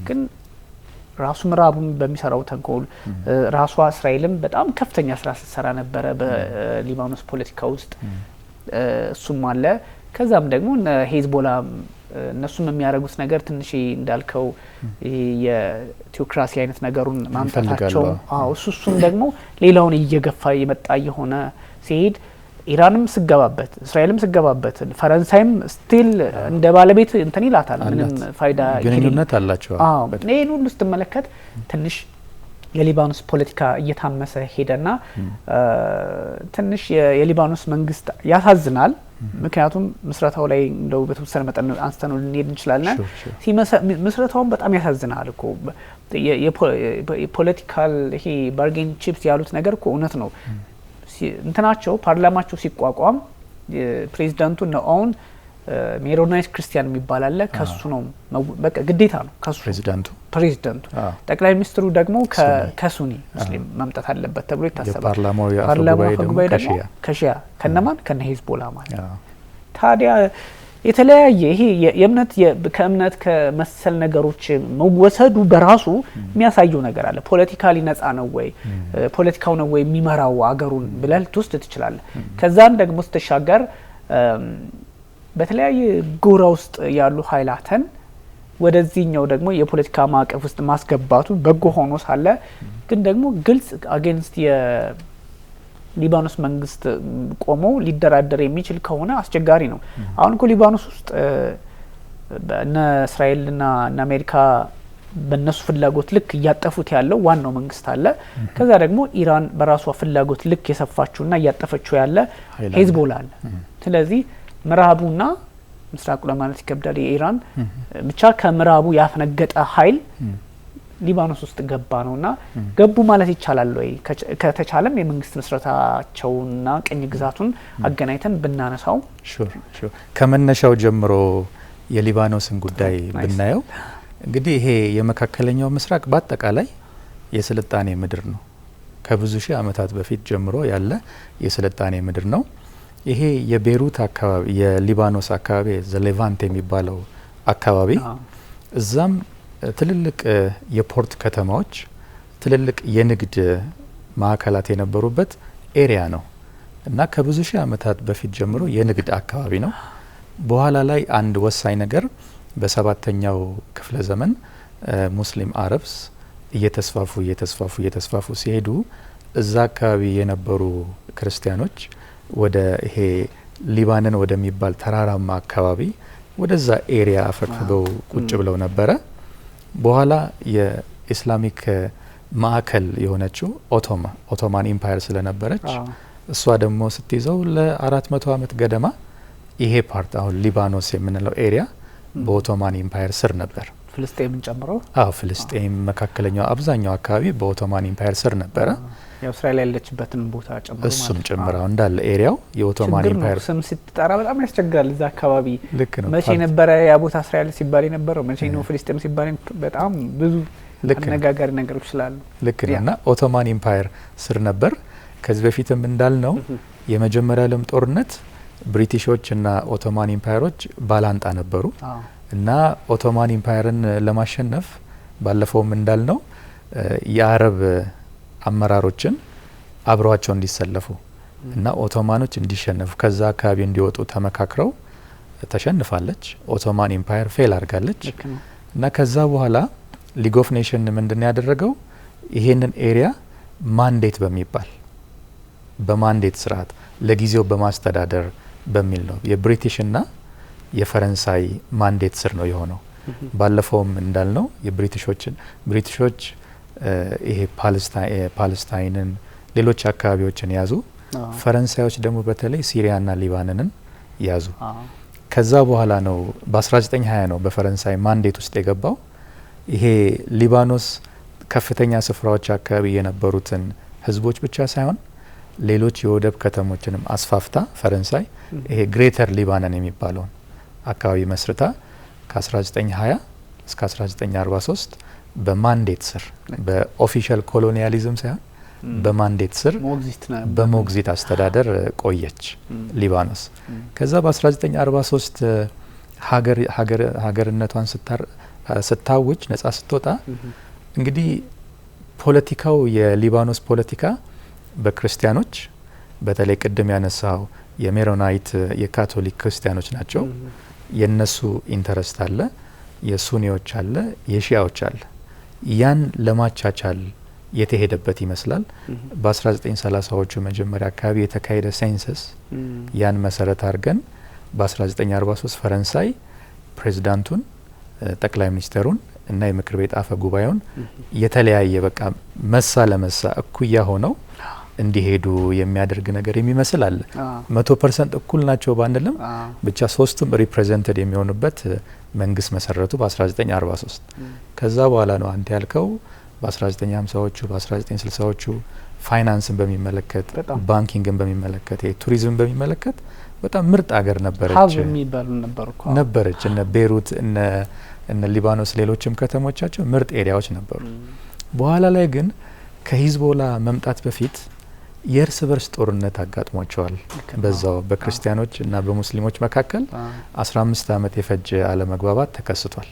ግን ራሱ ምዕራቡን በሚሰራው ተንኮል ራሷ እስራኤልም በጣም ከፍተኛ ስራ ስትሰራ ነበረ በሊባኖስ ፖለቲካ ውስጥ እሱም አለ። ከዛም ደግሞ ሄዝቦላ እነሱም የሚያደርጉት ነገር ትንሽ እንዳልከው የቲዮክራሲ አይነት ነገሩን ማምጣታቸው እሱም ደግሞ ሌላውን እየገፋ የመጣ የሆነ ሲሄድ ኢራንም ስገባበት እስራኤልም ስገባበት ፈረንሳይም ስቲል እንደ ባለቤት እንትን ይላታል። ምንም ፋይዳ ግንኙነት አላቸው። ይሄን ሁሉ ስትመለከት ትንሽ የሊባኖስ ፖለቲካ እየታመሰ ሄደና ትንሽ የሊባኖስ መንግስት ያሳዝናል። ምክንያቱም ምስረታው ላይ እንደው በተወሰነ መጠን አንስተን ልንሄድ እንችላለን። ምስረታውን በጣም ያሳዝናል እኮ የፖለቲካል ይሄ ባርጌን ቺፕስ ያሉት ነገር እኮ እውነት ነው። እንትናቸው ፓርላማቸው ሲቋቋም ፕሬዚዳንቱ ነኦን ሜሮናይት ክርስቲያን የሚባል አለ። ከሱ ነው በቃ ግዴታ ነው ከሱ ፕሬዚዳንቱ ጠቅላይ ሚኒስትሩ ደግሞ ከሱኒ ሙስሊም መምጣት አለበት ተብሎ ይታሰባል። ፓርላማው ጉባኤ ደግሞ ከሺያ ከነማን ከነሂዝቦላ ማለት ታዲያ የተለያየ ይሄ ከእምነት ከመሰል ነገሮች መወሰዱ በራሱ የሚያሳየው ነገር አለ። ፖለቲካሊ ነጻ ነው ወይ ፖለቲካው ነው ወይ የሚመራው አገሩን ብለህ ትወስድ ትችላለህ። ከዛን ደግሞ ስትሻገር በተለያየ ጎራ ውስጥ ያሉ ኃይላትን ወደዚህኛው ደግሞ የፖለቲካ ማዕቀፍ ውስጥ ማስገባቱ በጎ ሆኖ ሳለ ግን ደግሞ ግልጽ አጌንስት ሊባኖስ መንግስት ቆሞ ሊደራደር የሚችል ከሆነ አስቸጋሪ ነው። አሁን እኮ ሊባኖስ ውስጥ እነ እስራኤልና እነ አሜሪካ በእነሱ ፍላጎት ልክ እያጠፉት ያለው ዋናው መንግስት አለ። ከዛ ደግሞ ኢራን በራሷ ፍላጎት ልክ የሰፋችውና እያጠፈችው ያለ ሄዝቦላ አለ። ስለዚህ ምዕራቡና ምስራቁ ለማለት ይከብዳል። የኢራን ብቻ ከምዕራቡ ያፈነገጠ ኃይል ሊባኖስ ውስጥ ገባ ነውና ገቡ ማለት ይቻላል ወይ? ከተቻለም የመንግስት መስረታቸውና ቅኝ ግዛቱን አገናኝተን ብናነሳው ሹር ከመነሻው ጀምሮ የሊባኖስን ጉዳይ ብናየው እንግዲህ ይሄ የመካከለኛው ምስራቅ በአጠቃላይ የስልጣኔ ምድር ነው። ከብዙ ሺህ ዓመታት በፊት ጀምሮ ያለ የስልጣኔ ምድር ነው። ይሄ የቤሩት አካባቢ የሊባኖስ አካባቢ ዘሌቫንት የሚባለው አካባቢ እዛም ትልልቅ የፖርት ከተማዎች ትልልቅ የንግድ ማዕከላት የነበሩበት ኤሪያ ነው እና ከብዙ ሺህ ዓመታት በፊት ጀምሮ የንግድ አካባቢ ነው። በኋላ ላይ አንድ ወሳኝ ነገር በሰባተኛው ክፍለ ዘመን ሙስሊም አረብስ እየተስፋፉ ሲሄዱ እዛ አካባቢ የነበሩ ክርስቲያኖች ወደ ይሄ ሊባንን ወደሚባል ተራራማ አካባቢ ወደዛ ኤሪያ አፈግፍገው ቁጭ ብለው ነበረ። በኋላ የኢስላሚክ ማዕከል የሆነችው ኦቶማን ኢምፓየር ስለነበረች እሷ ደግሞ ስትይዘው ለ400 ዓመት ገደማ ይሄ ፓርት አሁን ሊባኖስ የምንለው ኤሪያ በኦቶማን ኢምፓየር ስር ነበር። ፍልስጤምን ጨምሮ ፍልስጤም መካከለኛው አብዛኛው አካባቢ በኦቶማን ኢምፓየር ስር ነበረ። ያው እስራኤል ያለችበትን ቦታ ጨምሮ እሱም ጨምራው እንዳለ ኤሪያው የኦቶማን ኢምፓየር ስም ሲጠራ በጣም ያስቸግራል። እዛ አካባቢ መቼ ነበረ ያ ቦታ እስራኤል ሲባል የነበረው? መቼ ነው ፍልስጤም ሲባል? በጣም ብዙ አነጋጋሪ ነገሮች ስላሉ ልክ ነውና ኦቶማን ኢምፓየር ስር ነበር። ከዚህ በፊትም እንዳልነው የመጀመሪያ ዓለም ጦርነት ብሪቲሾችና ኦቶማን ኢምፓየሮች ባላንጣ ነበሩ እና ኦቶማን ኢምፓየርን ለማሸነፍ ባለፈውም እንዳልነው የአረብ አመራሮችን አብረዋቸው እንዲሰለፉ እና ኦቶማኖች እንዲሸነፉ ከዛ አካባቢ እንዲወጡ ተመካክረው ተሸንፋለች። ኦቶማን ኢምፓየር ፌል አድርጋለች እና ከዛ በኋላ ሊግ ኦፍ ኔሽን ምንድነው ያደረገው? ይሄንን ኤሪያ ማንዴት በሚባል በማንዴት ስርዓት ለጊዜው በማስተዳደር በሚል ነው የብሪቲሽና የፈረንሳይ ማንዴት ስር ነው የሆነው። ባለፈውም እንዳልነው ብሪቲሾች ይሄ ፓለስታይንን ሌሎች አካባቢዎችን ያዙ። ፈረንሳዮች ደግሞ በተለይ ሲሪያና ሊባኖንን ያዙ። ከዛ በኋላ ነው በ1920 ነው በፈረንሳይ ማንዴት ውስጥ የገባው። ይሄ ሊባኖስ ከፍተኛ ስፍራዎች አካባቢ የነበሩትን ህዝቦች ብቻ ሳይሆን ሌሎች የወደብ ከተሞችንም አስፋፍታ ፈረንሳይ ይሄ ግሬተር ሊባኖን የሚባለውን አካባቢ መስርታ ከ1920 እስከ 1943 በማንዴት ስር በኦፊሻል ኮሎኒያሊዝም ሳይሆን በማንዴት ስር በሞግዚት አስተዳደር ቆየች ሊባኖስ። ከዛ በ1943 ሀገርነቷን ስታውጅ ነጻ ስትወጣ እንግዲህ ፖለቲካው የሊባኖስ ፖለቲካ በክርስቲያኖች በተለይ ቅድም ያነሳው የሜሮናይት የካቶሊክ ክርስቲያኖች ናቸው። የነሱ ኢንተረስት አለ፣ የሱኒዎች አለ፣ የሺያዎች አለ። ያን ለማቻቻል የተሄደበት ይመስላል። በ1930ዎቹ መጀመሪያ አካባቢ የተካሄደ ሴንሰስ ያን መሰረት አድርገን በ1943 ፈረንሳይ ፕሬዝዳንቱን፣ ጠቅላይ ሚኒስትሩን እና የምክር ቤት አፈ ጉባኤውን የተለያየ በቃ መሳ ለመሳ እኩያ ሆነው እንዲሄዱ የሚያደርግ ነገር የሚመስል አለ። 100% እኩል ናቸው ባንልም ብቻ ሶስቱም ሪፕሬዘንትድ የሚሆኑበት መንግስት መሰረቱ በ1943። ከዛ በኋላ ነው አንተ ያልከው በ1950ዎቹ በ1960ዎቹ ፋይናንስን በሚመለከት ባንኪንግን በሚመለከት ቱሪዝምን በሚመለከት በጣም ምርጥ ሀገር ነበረች። እነ ቤሩት እነ ሊባኖስ ሌሎችም ከተሞቻቸው ምርጥ ኤሪያዎች ነበሩ። በኋላ ላይ ግን ከሂዝቦላ መምጣት በፊት የእርስ በርስ ጦርነት አጋጥሟቸዋል። በዛው በክርስቲያኖች እና በሙስሊሞች መካከል 15 ዓመት የፈጀ አለመግባባት ተከስቷል።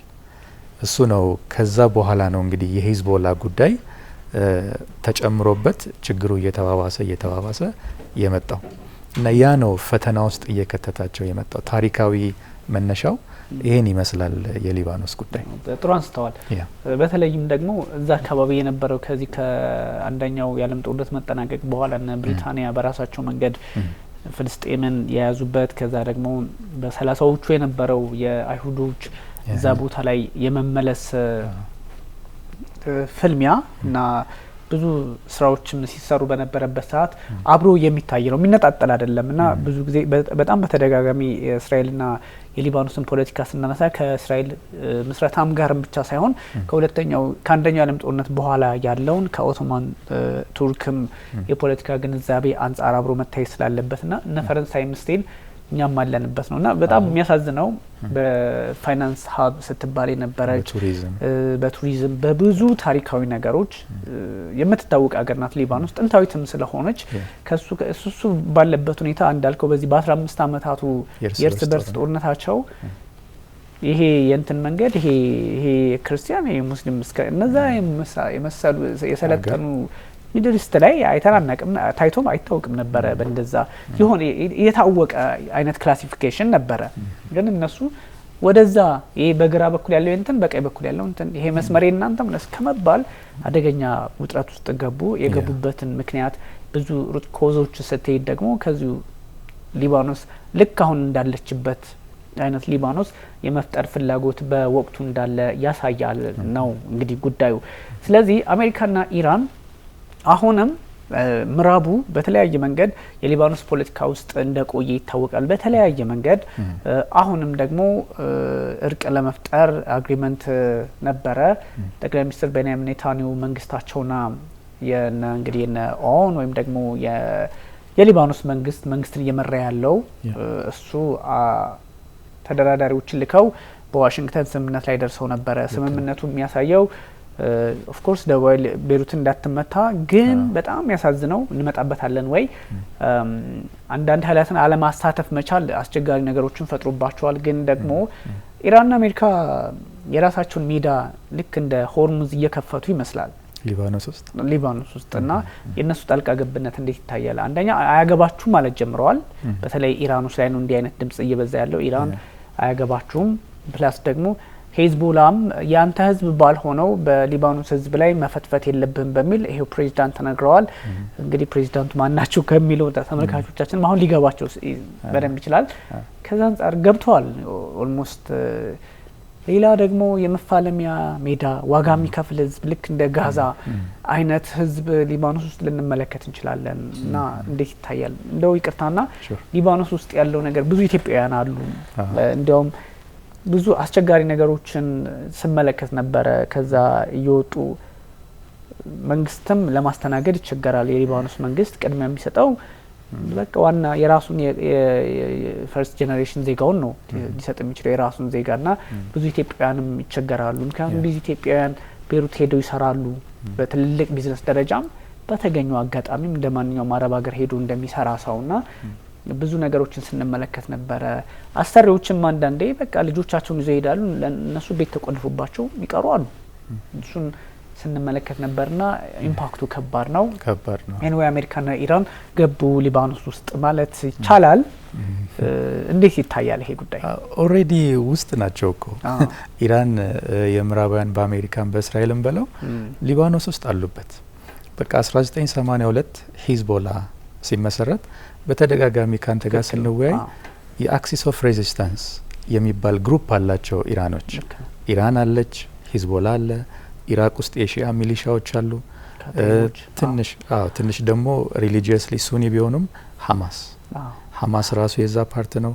እሱ ነው ከዛ በኋላ ነው እንግዲህ የሂዝቦላ ጉዳይ ተጨምሮበት ችግሩ እየተባባሰ የመጣው እና ያ ነው ፈተና ውስጥ እየከተታቸው የመጣው። ታሪካዊ መነሻው ይሄን ይመስላል የሊባኖስ ጉዳይ። ጥሩ አንስተዋል። በተለይም ደግሞ እዛ አካባቢ የነበረው ከዚህ ከአንደኛው የዓለም ጦርነት መጠናቀቅ በኋላ እነ ብሪታንያ በራሳቸው መንገድ ፍልስጤምን የያዙበት ከዛ ደግሞ በ30ዎቹ የነበረው የአይሁዶች እዛ ቦታ ላይ የመመለስ ፍልሚያ እና ብዙ ስራዎችም ሲሰሩ በነበረበት ሰዓት አብሮ የሚታይ ነው፣ የሚነጣጠል አይደለም እና ብዙ ጊዜ በጣም በተደጋጋሚ የእስራኤልና የሊባኖስን ፖለቲካ ስናነሳ ከእስራኤል ምስረታም ጋርም ብቻ ሳይሆን ከአንደኛው ዓለም ጦርነት በኋላ ያለውን ከኦቶማን ቱርክም የፖለቲካ ግንዛቤ አንጻር አብሮ መታየት ስላለበትና እነ ፈረንሳይም ስቲል እኛም አለንበት ነውና በጣም የሚያሳዝነው በፋይናንስ ሀብ ስትባል የነበረች በቱሪዝም በብዙ ታሪካዊ ነገሮች የምትታወቅ ሀገር ናት ሊባኖስ። ጥንታዊትም ስለሆነች ከሱ ባለበት ሁኔታ እንዳልከው በዚህ በ15 ዓመታቱ የእርስ በርስ ጦርነታቸው ይሄ የእንትን መንገድ ይሄ ክርስቲያን ይሄ ሙስሊም እነዛ የመሰሉ የሰለጠኑ ሚድል ኢስት ላይ አይተናናቅም ታይቶም አይታወቅም ነበረ። በእንደዛ ይሆን የታወቀ አይነት ክላሲፊኬሽን ነበረ። ግን እነሱ ወደዛ ይሄ በግራ በኩል ያለው እንትን በቀኝ በኩል ያለው እንትን ይሄ መስመሬ እናንተም ከመባል አደገኛ ውጥረት ውስጥ ገቡ። የገቡበትን ምክንያት ብዙ ሩት ኮዞች ስትሄድ ደግሞ ከዚሁ ሊባኖስ ልክ አሁን እንዳለችበት አይነት ሊባኖስ የመፍጠር ፍላጎት በወቅቱ እንዳለ ያሳያል ነው እንግዲህ ጉዳዩ። ስለዚህ አሜሪካና ኢራን አሁንም ምዕራቡ በተለያየ መንገድ የሊባኖስ ፖለቲካ ውስጥ እንደቆየ ይታወቃል። በተለያየ መንገድ አሁንም ደግሞ እርቅ ለመፍጠር አግሪመንት ነበረ። ጠቅላይ ሚኒስትር ቤንያሚን ኔታንያሁ መንግስታቸውና እንግዲህ ኦን ወይም ደግሞ የሊባኖስ መንግስትን እየመራ ያለው እሱ ተደራዳሪዎችን ልከው በዋሽንግተን ስምምነት ላይ ደርሰው ነበረ። ስምምነቱ የሚያሳየው ኦፍ ኮርስ ደቡባዊ ቤሩት እንዳትመታ፣ ግን በጣም ያሳዝነው እንመጣበታለን ወይ አንዳንድ ኃይላትን አለማሳተፍ መቻል አስቸጋሪ ነገሮችን ፈጥሮባቸዋል። ግን ደግሞ ኢራንና አሜሪካ የራሳቸውን ሜዳ ልክ እንደ ሆርሙዝ እየከፈቱ ይመስላል ሊባኖስ ውስጥ እና የእነሱ ጣልቃ ገብነት እንዴት ይታያል? አንደኛ አያገባችሁም ማለት ጀምረዋል። በተለይ ኢራኖች ላይ ነው እንዲህ አይነት ድምጽ እየበዛ ያለው። ኢራን አያገባችሁም ፕላስ ደግሞ ሄዝቦላም ያንተ ህዝብ ባልሆነው በሊባኖስ ህዝብ ላይ መፈትፈት የለብህም በሚል ይሄው ፕሬዚዳንት ተነግረዋል። እንግዲህ ፕሬዚዳንቱ ማናቸው ከሚለው ተመልካቾቻችን አሁን ሊገባቸው በደንብ ይችላል። ከዛ አንጻር ገብተዋል ኦልሞስት። ሌላ ደግሞ የመፋለሚያ ሜዳ ዋጋ የሚከፍል ህዝብ ልክ እንደ ጋዛ አይነት ህዝብ ሊባኖስ ውስጥ ልንመለከት እንችላለን እና እንዴት ይታያል? እንደው ይቅርታና ሊባኖስ ውስጥ ያለው ነገር ብዙ ኢትዮጵያውያን አሉ። እንዲያውም ብዙ አስቸጋሪ ነገሮችን ስመለከት ነበረ። ከዛ እየወጡ መንግስትም ለማስተናገድ ይቸገራል። የሊባኖስ መንግስት ቅድሚያ የሚሰጠው በቃ ዋና የራሱን የፈርስት ጄኔሬሽን ዜጋውን ነው ሊሰጥ የሚችለው የራሱን ዜጋና ብዙ ኢትዮጵያውያንም ይቸገራሉ። ምክንያቱም ብዙ ኢትዮጵያውያን ቤሩት ሄደው ይሰራሉ። በትልልቅ ቢዝነስ ደረጃም በተገኘው አጋጣሚም እንደማንኛውም አረብ ሀገር ሄዶ እንደሚሰራ ሰውና ብዙ ነገሮችን ስንመለከት ነበረ። አሰሪዎችም አንዳንዴ በቃ ልጆቻቸውን ይዘው ይሄዳሉ፣ ለነሱ ቤት ተቆልፎባቸው ይቀሩ አሉ። እሱን ስንመለከት ነበርና ኢምፓክቱ ከባድ ነው። ኤንዌይ አሜሪካና ኢራን ገቡ ሊባኖስ ውስጥ ማለት ይቻላል። እንዴት ይታያል ይሄ ጉዳይ? ኦሬዲ ውስጥ ናቸው እኮ ኢራን የምዕራባውያን በአሜሪካን በእስራኤልም በለው ሊባኖስ ውስጥ አሉበት። በቃ 1982 ሂዝቦላ ሲመሰረት በተደጋጋሚ ካንተ ጋር ስንወያይ የአክሲስ ኦፍ ሬዚስታንስ የሚባል ግሩፕ አላቸው ኢራኖች። ኢራን አለች፣ ሂዝቦላ አለ፣ ኢራቅ ውስጥ የሺአ ሚሊሻዎች አሉ። ትንሽ ደግሞ ሪሊጂየስሊ ሱኒ ቢሆኑም ሀማስ ራሱ የዛ ፓርት ነው።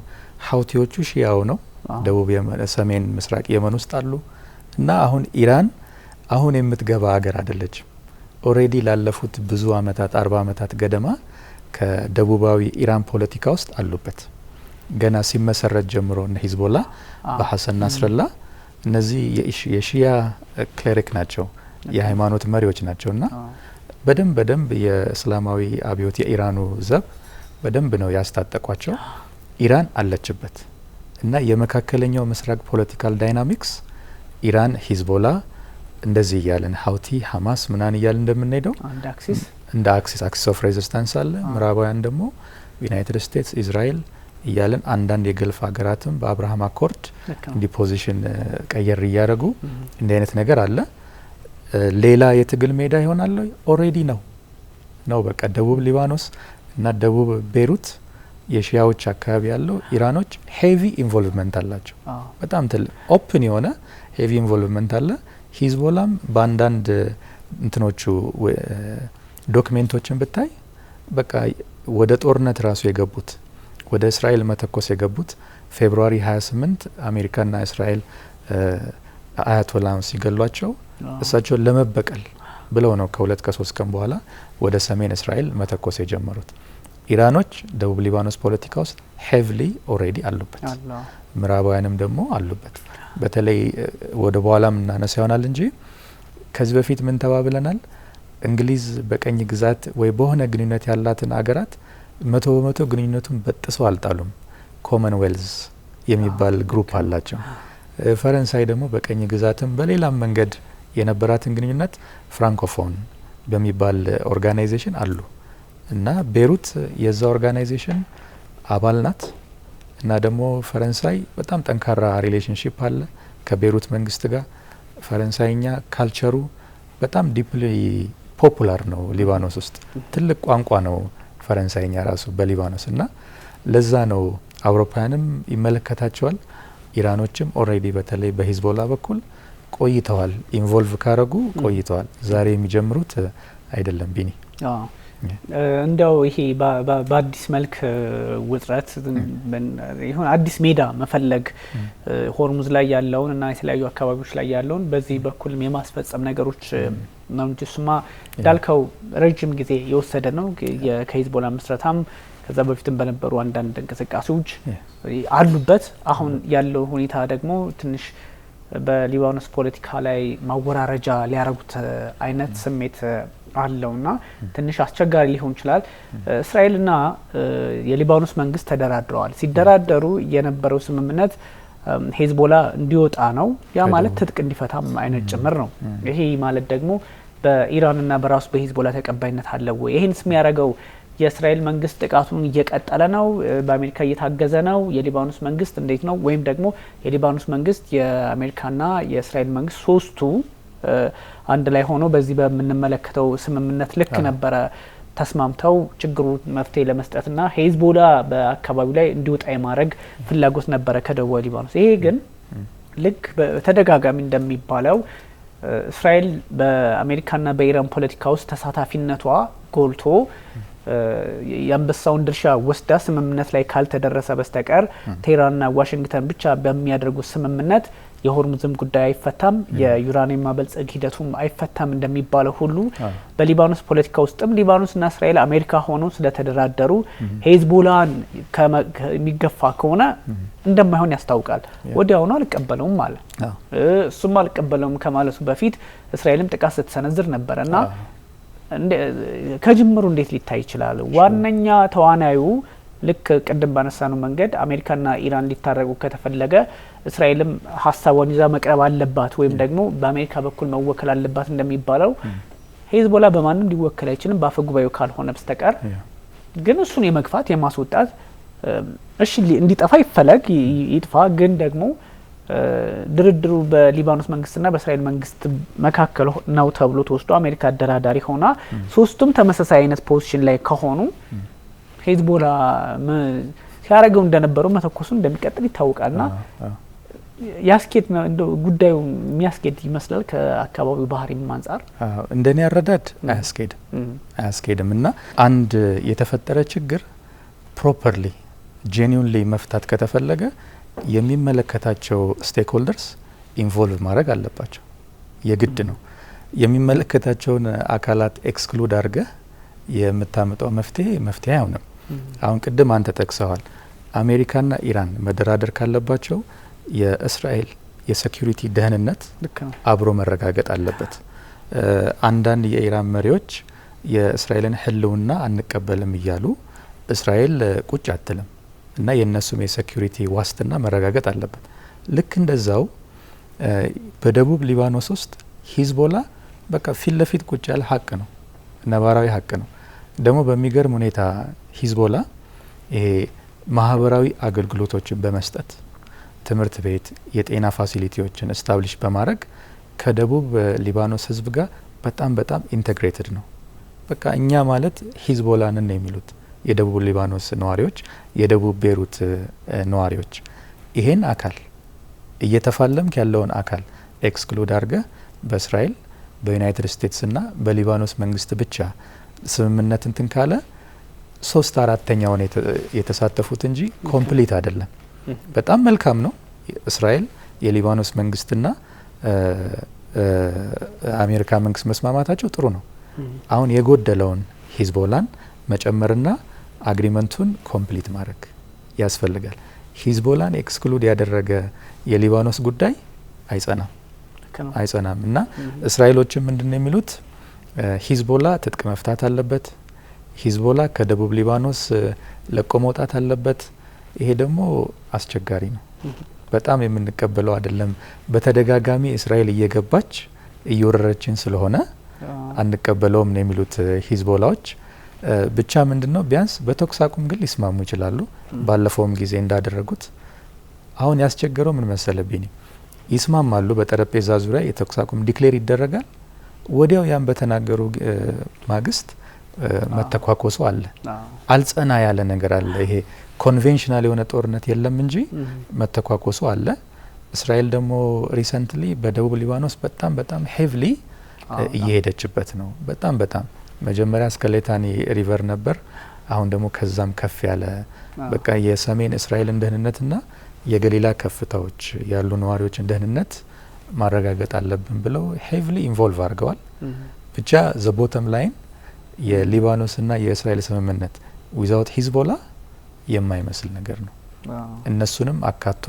ሀውቲዎቹ ሺያው ነው፣ ደቡብ ሰሜን ምስራቅ የመን ውስጥ አሉ። እና አሁን ኢራን አሁን የምትገባ ሀገር አይደለችም። ኦሬዲ ላለፉት ብዙ አመታት 40 አመታት ገደማ ከደቡባዊ ኢራን ፖለቲካ ውስጥ አሉበት። ገና ሲመሰረት ጀምሮ እነ ሂዝቦላ በሐሰን ናስረላ እነዚህ የሺያ ክሌሪክ ናቸው፣ የሃይማኖት መሪዎች ናቸውና በደንብ የእስላማዊ አብዮት የኢራኑ ዘብ በደንብ ነው ያስታጠቋቸው። ኢራን አለችበት እና የመካከለኛው ምስራቅ ፖለቲካል ዳይናሚክስ ኢራን ሂዝቦላ እንደዚህ እያለን ሀውቲ ሀማስ ምናን እያልን እንደምንሄደው እንደ አክሲስ ኦፍ ሬዚስታንስ አለ። ምዕራባውያን ደግሞ ዩናይትድ ስቴትስ፣ ኢዝራኤል እያለን አንዳንድ የገልፍ ሀገራትም በአብርሃም አኮርድ እንዲ ፖዚሽን ቀየር እያደረጉ እንዲህ አይነት ነገር አለ። ሌላ የትግል ሜዳ ይሆናል ኦሬዲ ነው በቃ ደቡብ ሊባኖስ እና ደቡብ ቤይሩት የሺያዎች አካባቢ ያለው ኢራኖች ሄቪ ኢንቮልቭመንት አላቸው። በጣም ትልቅ ኦፕን የሆነ ሄቪ ኢንቮልቭመንት አለ። ሂዝቦላም በአንዳንድ እንትኖቹ ዶክሜንቶችን ብታይ በቃ ወደ ጦርነት ራሱ የገቡት ወደ እስራኤል መተኮስ የገቡት ፌብሩዋሪ 28 አሜሪካና እስራኤል አያቶላን ሲገሏቸው እሳቸውን ለመበቀል ብለው ነው ከ2 ከ3 ቀን በኋላ ወደ ሰሜን እስራኤል መተኮስ የጀመሩት። ኢራኖች ደቡብ ሊባኖስ ፖለቲካ ውስጥ ሄቪሊ ኦሬዲ አሉበት፣ ምዕራባውያንም ደግሞ አሉበት። በተለይ ወደ በኋላም እናነሳ ይሆናል እንጂ ከዚህ በፊት ምን ተባብለናል? እንግሊዝ በቀኝ ግዛት ወይ በሆነ ግንኙነት ያላትን አገራት 100% ግንኙነቱን በጥሰው አልጣሉም። ኮመንዌልዝ የሚባል ግሩፕ አላቸው። ፈረንሳይ ደግሞ በቀኝ ግዛትም በሌላም መንገድ የነበራትን ግንኙነት ፍራንኮፎን በሚባል ኦርጋናይዜሽን አሉ እና ቤይሩት የዛ ኦርጋናይዜሽን አባል ናት። እና ደግሞ ፈረንሳይ በጣም ጠንካራ ሪሌሽንሺፕ አለ ከቤይሩት መንግስት ጋር። ፈረንሳይኛ ካልቸሩ በጣም ዲፕሊ ፖፑላር ነው ሊባኖስ ውስጥ። ትልቅ ቋንቋ ነው ፈረንሳይኛ ራሱ በሊባኖስ እና ለዛ ነው አውሮፓውያንም ይመለከታቸዋል። ኢራኖችም ኦሬዲ በተለይ በሂዝቦላ በኩል ቆይተዋል፣ ኢንቮልቭ ካረጉ ቆይተዋል። ዛሬ የሚጀምሩት አይደለም ቢኒ። እንዲያው ይሄ በአዲስ መልክ ውጥረት ይሁን አዲስ ሜዳ መፈለግ ሆርሙዝ ላይ ያለውን እና የተለያዩ አካባቢዎች ላይ ያለውን በዚህ በኩልም የማስፈጸም ነገሮች ነው እንጂ እሱማ እንዳልከው ረጅም ጊዜ የወሰደ ነው። ከሂዝቦላ መስረታም ከዛ በፊትም በነበሩ አንዳንድ እንቅስቃሴዎች አሉበት። አሁን ያለው ሁኔታ ደግሞ ትንሽ በሊባኖስ ፖለቲካ ላይ ማወራረጃ ሊያረጉት አይነት ስሜት አለውና ትንሽ አስቸጋሪ ሊሆን ይችላል። እስራኤልና የሊባኖስ መንግስት ተደራድረዋል። ሲደራደሩ የነበረው ስምምነት ሂዝቦላ እንዲወጣ ነው። ያ ማለት ትጥቅ እንዲፈታም አይነት ጭምር ነው። ይሄ ማለት ደግሞ በኢራንና በራሱ በሂዝቦላ ተቀባይነት አለው ወይ? ይሄንስ የሚያደርገው የእስራኤል መንግስት ጥቃቱን እየቀጠለ ነው፣ በአሜሪካ እየታገዘ ነው፣ የሊባኖስ መንግስት እንዴት ነው? ወይም ደግሞ የሊባኖስ መንግስት የአሜሪካና የእስራኤል መንግስት ሶስቱ አንድ ላይ ሆኖ በዚህ በምንመለከተው ስምምነት ልክ ነበረ ተስማምተው ችግሩ መፍትሄ ለመስጠትና ሂዝቦላ በአካባቢው ላይ እንዲወጣ የማድረግ ፍላጎት ነበረ ከደቡብ ሊባኖስ። ይሄ ግን ልክ በተደጋጋሚ እንደሚባለው እስራኤል በአሜሪካና በኢራን ፖለቲካ ውስጥ ተሳታፊነቷ ጎልቶ የአንበሳውን ድርሻ ወስዳ ስምምነት ላይ ካልተደረሰ በስተቀር ቴህራንና ዋሽንግተን ብቻ በሚያደርጉት ስምምነት የሆርሙዝም ጉዳይ አይፈታም፣ የዩራኒየም ማበልጸግ ሂደቱም አይፈታም እንደሚባለው ሁሉ በሊባኖስ ፖለቲካ ውስጥም ሊባኖስና እስራኤል አሜሪካ ሆነው ስለተደራደሩ ሂዝቦላን የሚገፋ ከሆነ እንደማይሆን ያስታውቃል። ወዲያውኑ አልቀበለውም አለ። እሱም አልቀበለውም ከማለቱ በፊት እስራኤልም ጥቃት ስትሰነዝር ነበርና ከጅምሩ እንዴት ሊታይ ይችላል? ዋነኛ ተዋናዩ ልክ ቅድም ባነሳነው መንገድ አሜሪካና ኢራን ሊታረቁ ከተፈለገ እስራኤልም ሀሳቧን ይዛ መቅረብ አለባት ወይም ደግሞ በአሜሪካ በኩል መወከል አለባት እንደሚባለው ሂዝቦላ በማንም ሊወከል አይችልም በአፈ ጉባኤው ካልሆነ በስተቀር። ግን እሱን የመግፋት የማስወጣት እሺ እንዲጠፋ ይፈለግ ይጥፋ፣ ግን ደግሞ ድርድሩ በሊባኖስ መንግስትና በእስራኤል መንግስት መካከል ነው ተብሎ ተወስዶ አሜሪካ አደራዳሪ ሆና ሶስቱም ተመሳሳይ አይነት ፖዚሽን ላይ ከሆኑ ሂዝቦላ ሲያረገው እንደነበረው መተኮሱ እንደሚቀጥል ይታወቃልና ያስኬድ ነው እንደው ጉዳዩ የሚያስኬድ ይመስላል። ከአካባቢው ባህሪም አንፃር እንደኔ ያረዳድ አያስኬድም እና አንድ የተፈጠረ ችግር ፕሮፐርሊ ጄኒዩንሊ መፍታት ከተፈለገ የሚመለከታቸው ስቴክሆልደርስ ኢንቮልቭ ማድረግ አለባቸው። የግድ ነው። የሚመለከታቸውን አካላት ኤክስክሉድ አድርገ የምታመጣው መፍትሄ አይሆንም። አሁን ቅድም አንተ ጠቅሰዋል። አሜሪካና ኢራን መደራደር ካለባቸው የእስራኤል የሴኩሪቲ ደህንነት አብሮ መረጋገጥ አለበት። አንዳንድ የኢራን መሪዎች የእስራኤልን ህልውና አንቀበልም እያሉ እስራኤል ቁጭ አትልም እና የነሱም የሴኩሪቲ ዋስትና መረጋገጥ አለበት። ልክ እንደዛው በደቡብ ሊባኖስ ውስጥ ሂዝቦላ በቃ ፊት ለፊት ቁጭ ያለ ሀቅ ነው፣ ነባራዊ ሀቅ ነው። ደግሞ በሚገርም ሁኔታ ሂዝቦላ ይሄ ማህበራዊ አገልግሎቶችን በመስጠት ትምህርት ቤት፣ የጤና ፋሲሊቲዎችን እስታብሊሽ በማድረግ ከደቡብ ሊባኖስ ህዝብ ጋር በጣም ኢንተግሬትድ ነው። በቃ እኛ ማለት ሂዝቦላንን ነው የሚሉት የደቡብ ሊባኖስ ነዋሪዎች፣ የደቡብ ቤሩት ነዋሪዎች። ይሄን አካል እየተፋለምክ ያለውን አካል ኤክስክሉድ አድርገ በእስራኤል በዩናይትድ ስቴትስ እና በሊባኖስ መንግስት ብቻ ስምምነት እንትን ካለ 3/4ኛውን የተሳተፉት እንጂ ኮምፕሊት አይደለም። በጣም መልካም ነው። እስራኤል የሊባኖስ መንግስትና አሜሪካ መንግስት መስማማታቸው ጥሩ ነው። አሁን የጎደለውን ሂዝቦላን መጨመርና አግሪመንቱን ኮምፕሊት ማድረግ ያስፈልጋል። ሂዝቦላን ኤክስክሉድ ያደረገ የሊባኖስ ጉዳይ አይጸናም እና እስራኤሎችም ምንድነው የሚሉት ሂዝቦላ ትጥቅ መፍታት አለበት፣ ሂዝቦላ ከደቡብ ሊባኖስ ለቆ መውጣት አለበት። ይሄ ደግሞ አስቸጋሪ ነው። በጣም የምንቀበለው አይደለም። በተደጋጋሚ እስራኤል እየገባች እየወረረችን ስለሆነ አንቀበለውም ነው የሚሉት ሂዝቦላዎች። ብቻ ምንድነው ቢያንስ በተኩስ አቁም ግን ሊስማሙ ይችላሉ። ባለፈውም ጊዜ እንዳደረጉት። አሁን ያስቸገረው ምን መሰለብኝ፣ ይስማማሉ በጠረጴዛ ዙሪያ የተኩስ አቁም ዲክሌር ይደረጋል። ወዲያው ያን በተናገሩ ማግስት መተኳኮሱ አለ፣ አልጸና ያለ ነገር አለ። ይሄ ኮንቬንሽናል የሆነ ጦርነት የለም እንጂ መተኳኮሱ አለ። እስራኤል ደግሞ ሪሰንትሊ በደቡብ ሊባኖስ በጣም ሄቪሊ እየሄደችበት ነው። በጣም መጀመሪያ እስከ ሌታኒ ሪቨር ነበር። አሁን ደግሞ ከዛም ከፍ ያለ በቃ የሰሜን እስራኤልን ደህንነትና የገሊላ ከፍታዎች ያሉ ነዋሪዎችን ደህንነት ማረጋገጥ አለብን ብለው ሄቪሊ ኢንቮልቭ አድርገዋል። ብቻ ዘ ቦተም ላይን የሊባኖስና የእስራኤል ስምምነት ዊዛውት ሂዝቦላ የማይመስል ነገር ነው። እነሱንም አካቶ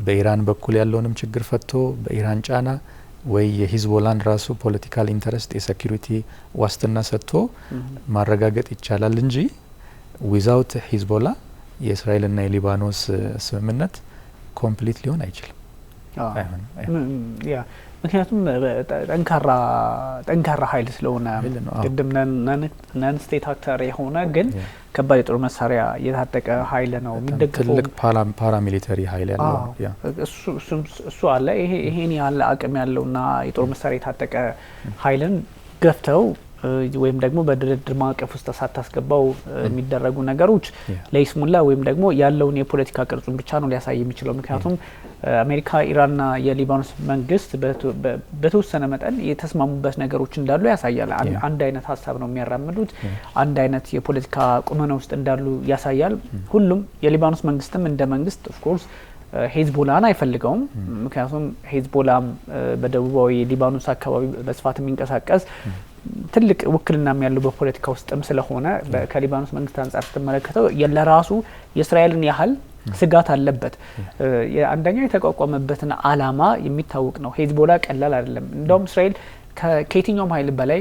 በኢራን በኩል ያለውንም ችግር ፈቶ በኢራን ጫና ወይ የሂዝቦላን ራሱ ፖለቲካል ኢንተረስት የሴኩሪቲ ዋስትና ሰጥቶ ማረጋገጥ ይቻላል እንጂ ዊዛውት ሂዝቦላ የእስራኤልና የሊባኖስ ስምምነት ኮምፕሊት ሊሆን አይችልም። ምክንያቱም ጠንካራ ኃይል ስለሆነ ቅድም ነን ስቴት አክተር የሆነ ግን ከባድ የጦር መሳሪያ የታጠቀ ኃይል ነው የሚደግፈው። ትልቅ ፓራሚሊተሪ ኃይል ያለው እሱ አለ። ይሄን ያለ አቅም ያለውና የጦር መሳሪያ የታጠቀ ኃይልን ገፍተው ወይም ደግሞ በድርድር ማዕቀፍ ውስጥ ሳታስገባው የሚደረጉ ነገሮች ለይስሙላ ወይም ደግሞ ያለውን የፖለቲካ ቅርጹን ብቻ ነው ሊያሳይ የሚችለው። ምክንያቱም አሜሪካ፣ ኢራንና የሊባኖስ መንግስት በተወሰነ መጠን የተስማሙበት ነገሮች እንዳሉ ያሳያል። አንድ አይነት ሀሳብ ነው የሚያራምዱት፣ አንድ አይነት የፖለቲካ ቁመና ውስጥ እንዳሉ ያሳያል። ሁሉም የሊባኖስ መንግስትም እንደ መንግስት ኦፍ ኮርስ ሂዝቦላን አይፈልገውም። ምክንያቱም ሂዝቦላም በደቡባዊ ሊባኖስ አካባቢ በስፋት የሚንቀሳቀስ ትልቅ ውክልናም ያለው በፖለቲካ ውስጥም ስለሆነ ከሊባኖስ መንግስት አንጻር ስትመለከተው ለራሱ የእስራኤልን ያህል ስጋት አለበት። አንደኛው የተቋቋመበትን አላማ የሚታወቅ ነው። ሂዝቦላ ቀላል አይደለም። እንደውም እስራኤል ከየትኛውም ኃይል በላይ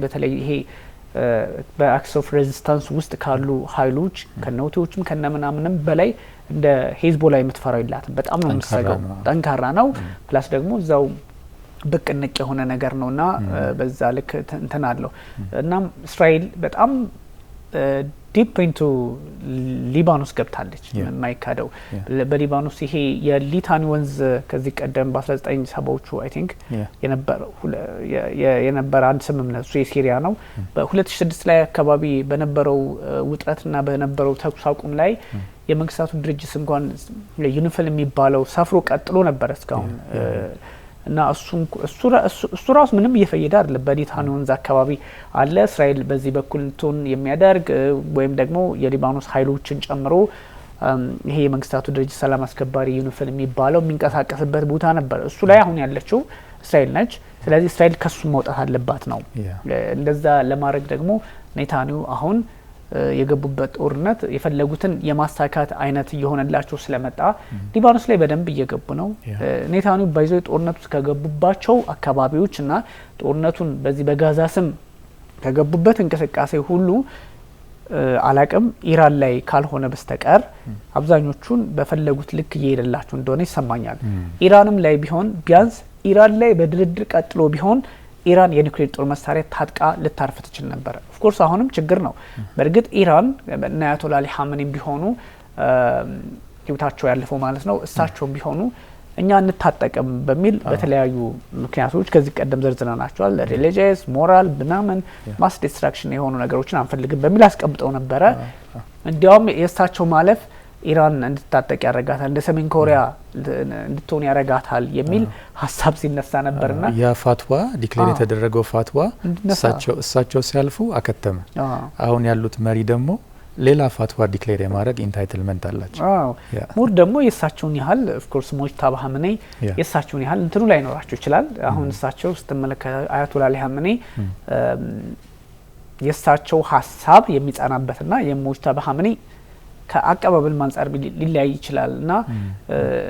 በተለይ ይሄ በአክስ ኦፍ ሬዚስታንስ ውስጥ ካሉ ኃይሎች ከነውቴዎችም ከነምናምንም በላይ እንደ ሂዝቦላ የምትፈራው የላትም። በጣም ነው የምትሰጋው። ጠንካራ ነው። ፕላስ ደግሞ እዛው ብቅንቅ የሆነ ነገር ነውና በዛ ልክ እንትን አለው። እናም እስራኤል በጣም ዲፕ ኢንቱ ሊባኖስ ገብታለች። የማይካደው በሊባኖስ ይሄ የሊታኒ ወንዝ ከዚህ ቀደም በ1970ዎቹ አይ ቲንክ የነበረ አንድ ስምምነት እሱ የሲሪያ ነው። በ2006 ላይ አካባቢ በነበረው ውጥረትና በነበረው ተኩስ አቁም ላይ የመንግስታቱ ድርጅት እንኳን ዩኒፊል የሚባለው ሰፍሮ ቀጥሎ ነበር እስካሁን እና እሱ ራሱ ምንም እየፈየደ አይደለም። በሊታኒ ወንዝ አካባቢ አለ። እስራኤል በዚህ በኩል እንትን የሚያደርግ ወይም ደግሞ የሊባኖስ ኃይሎችን ጨምሮ ይሄ የመንግስታቱ ድርጅት ሰላም አስከባሪ ዩኒፊል የሚባለው የሚንቀሳቀስበት ቦታ ነበር። እሱ ላይ አሁን ያለችው እስራኤል ነች። ስለዚህ እስራኤል ከሱ መውጣት አለባት ነው። እንደዛ ለማድረግ ደግሞ ኔታንያሁ አሁን የገቡበት ጦርነት የፈለጉትን የማሳካት አይነት እየሆነላቸው ስለመጣ ሊባኖስ ላይ በደንብ እየገቡ ነው። ኔታንያሁ ባይዘው ጦርነቱ ከገቡባቸው አካባቢዎችና ጦርነቱን በዚህ በጋዛ ስም ከገቡበት እንቅስቃሴ ሁሉ አላቅም ኢራን ላይ ካልሆነ በስተቀር አብዛኞቹን በፈለጉት ልክ እየሄደላቸው እንደሆነ ይሰማኛል። ኢራንም ላይ ቢሆን ቢያንስ ኢራን ላይ በድርድር ቀጥሎ ቢሆን ኢራን የኒውክሌር ጦር መሳሪያ ታጥቃ ልታርፍ ትችል ነበር። ኦፍ ኮርስ አሁንም ችግር ነው። በእርግጥ ኢራን እና አያቶላ አሊ ኻሜኒ ቢሆኑ ህይወታቸው ያለፈው ማለት ነው። እሳቸውም ቢሆኑ እኛ እንታጠቅም በሚል በተለያዩ ምክንያቶች ከዚህ ቀደም ዘርዝረናቸዋል። ሪሊጂየስ ሞራል ብናምን ማስ ዲስትራክሽን የሆኑ ነገሮችን አንፈልግም በሚል አስቀምጠው ነበረ። እንዲያውም የእሳቸው ማለፍ ኢራን እንድትታጠቅ ያረጋታል፣ እንደ ሰሜን ኮሪያ እንድትሆን ያረጋታል የሚል ሀሳብ ሲነሳ ነበርና ያ ፋትዋ ዲክሌር የተደረገው ፋትዋ እሳቸው ሲያልፉ አከተመ። አሁን ያሉት መሪ ደግሞ ሌላ ፋትዋ ዲክሌር የማድረግ ኢንታይትልመንት አላቸው። ሙር ደግሞ የእሳቸውን ያህል ኦፍ ኮርስ ሙጅተባ ኻሜኔይ የእሳቸውን ያህል እንትኑ ላይ ኖራቸው ይችላል። አሁን እሳቸው ስትመለከተ አያቶላ አሊ ኻሜኔይ የእሳቸው ሀሳብ የሚጸናበትና የሙጅተባ ኻሜኔይ ከአቀባበል አንጻር ሊለያይ ይችላል እና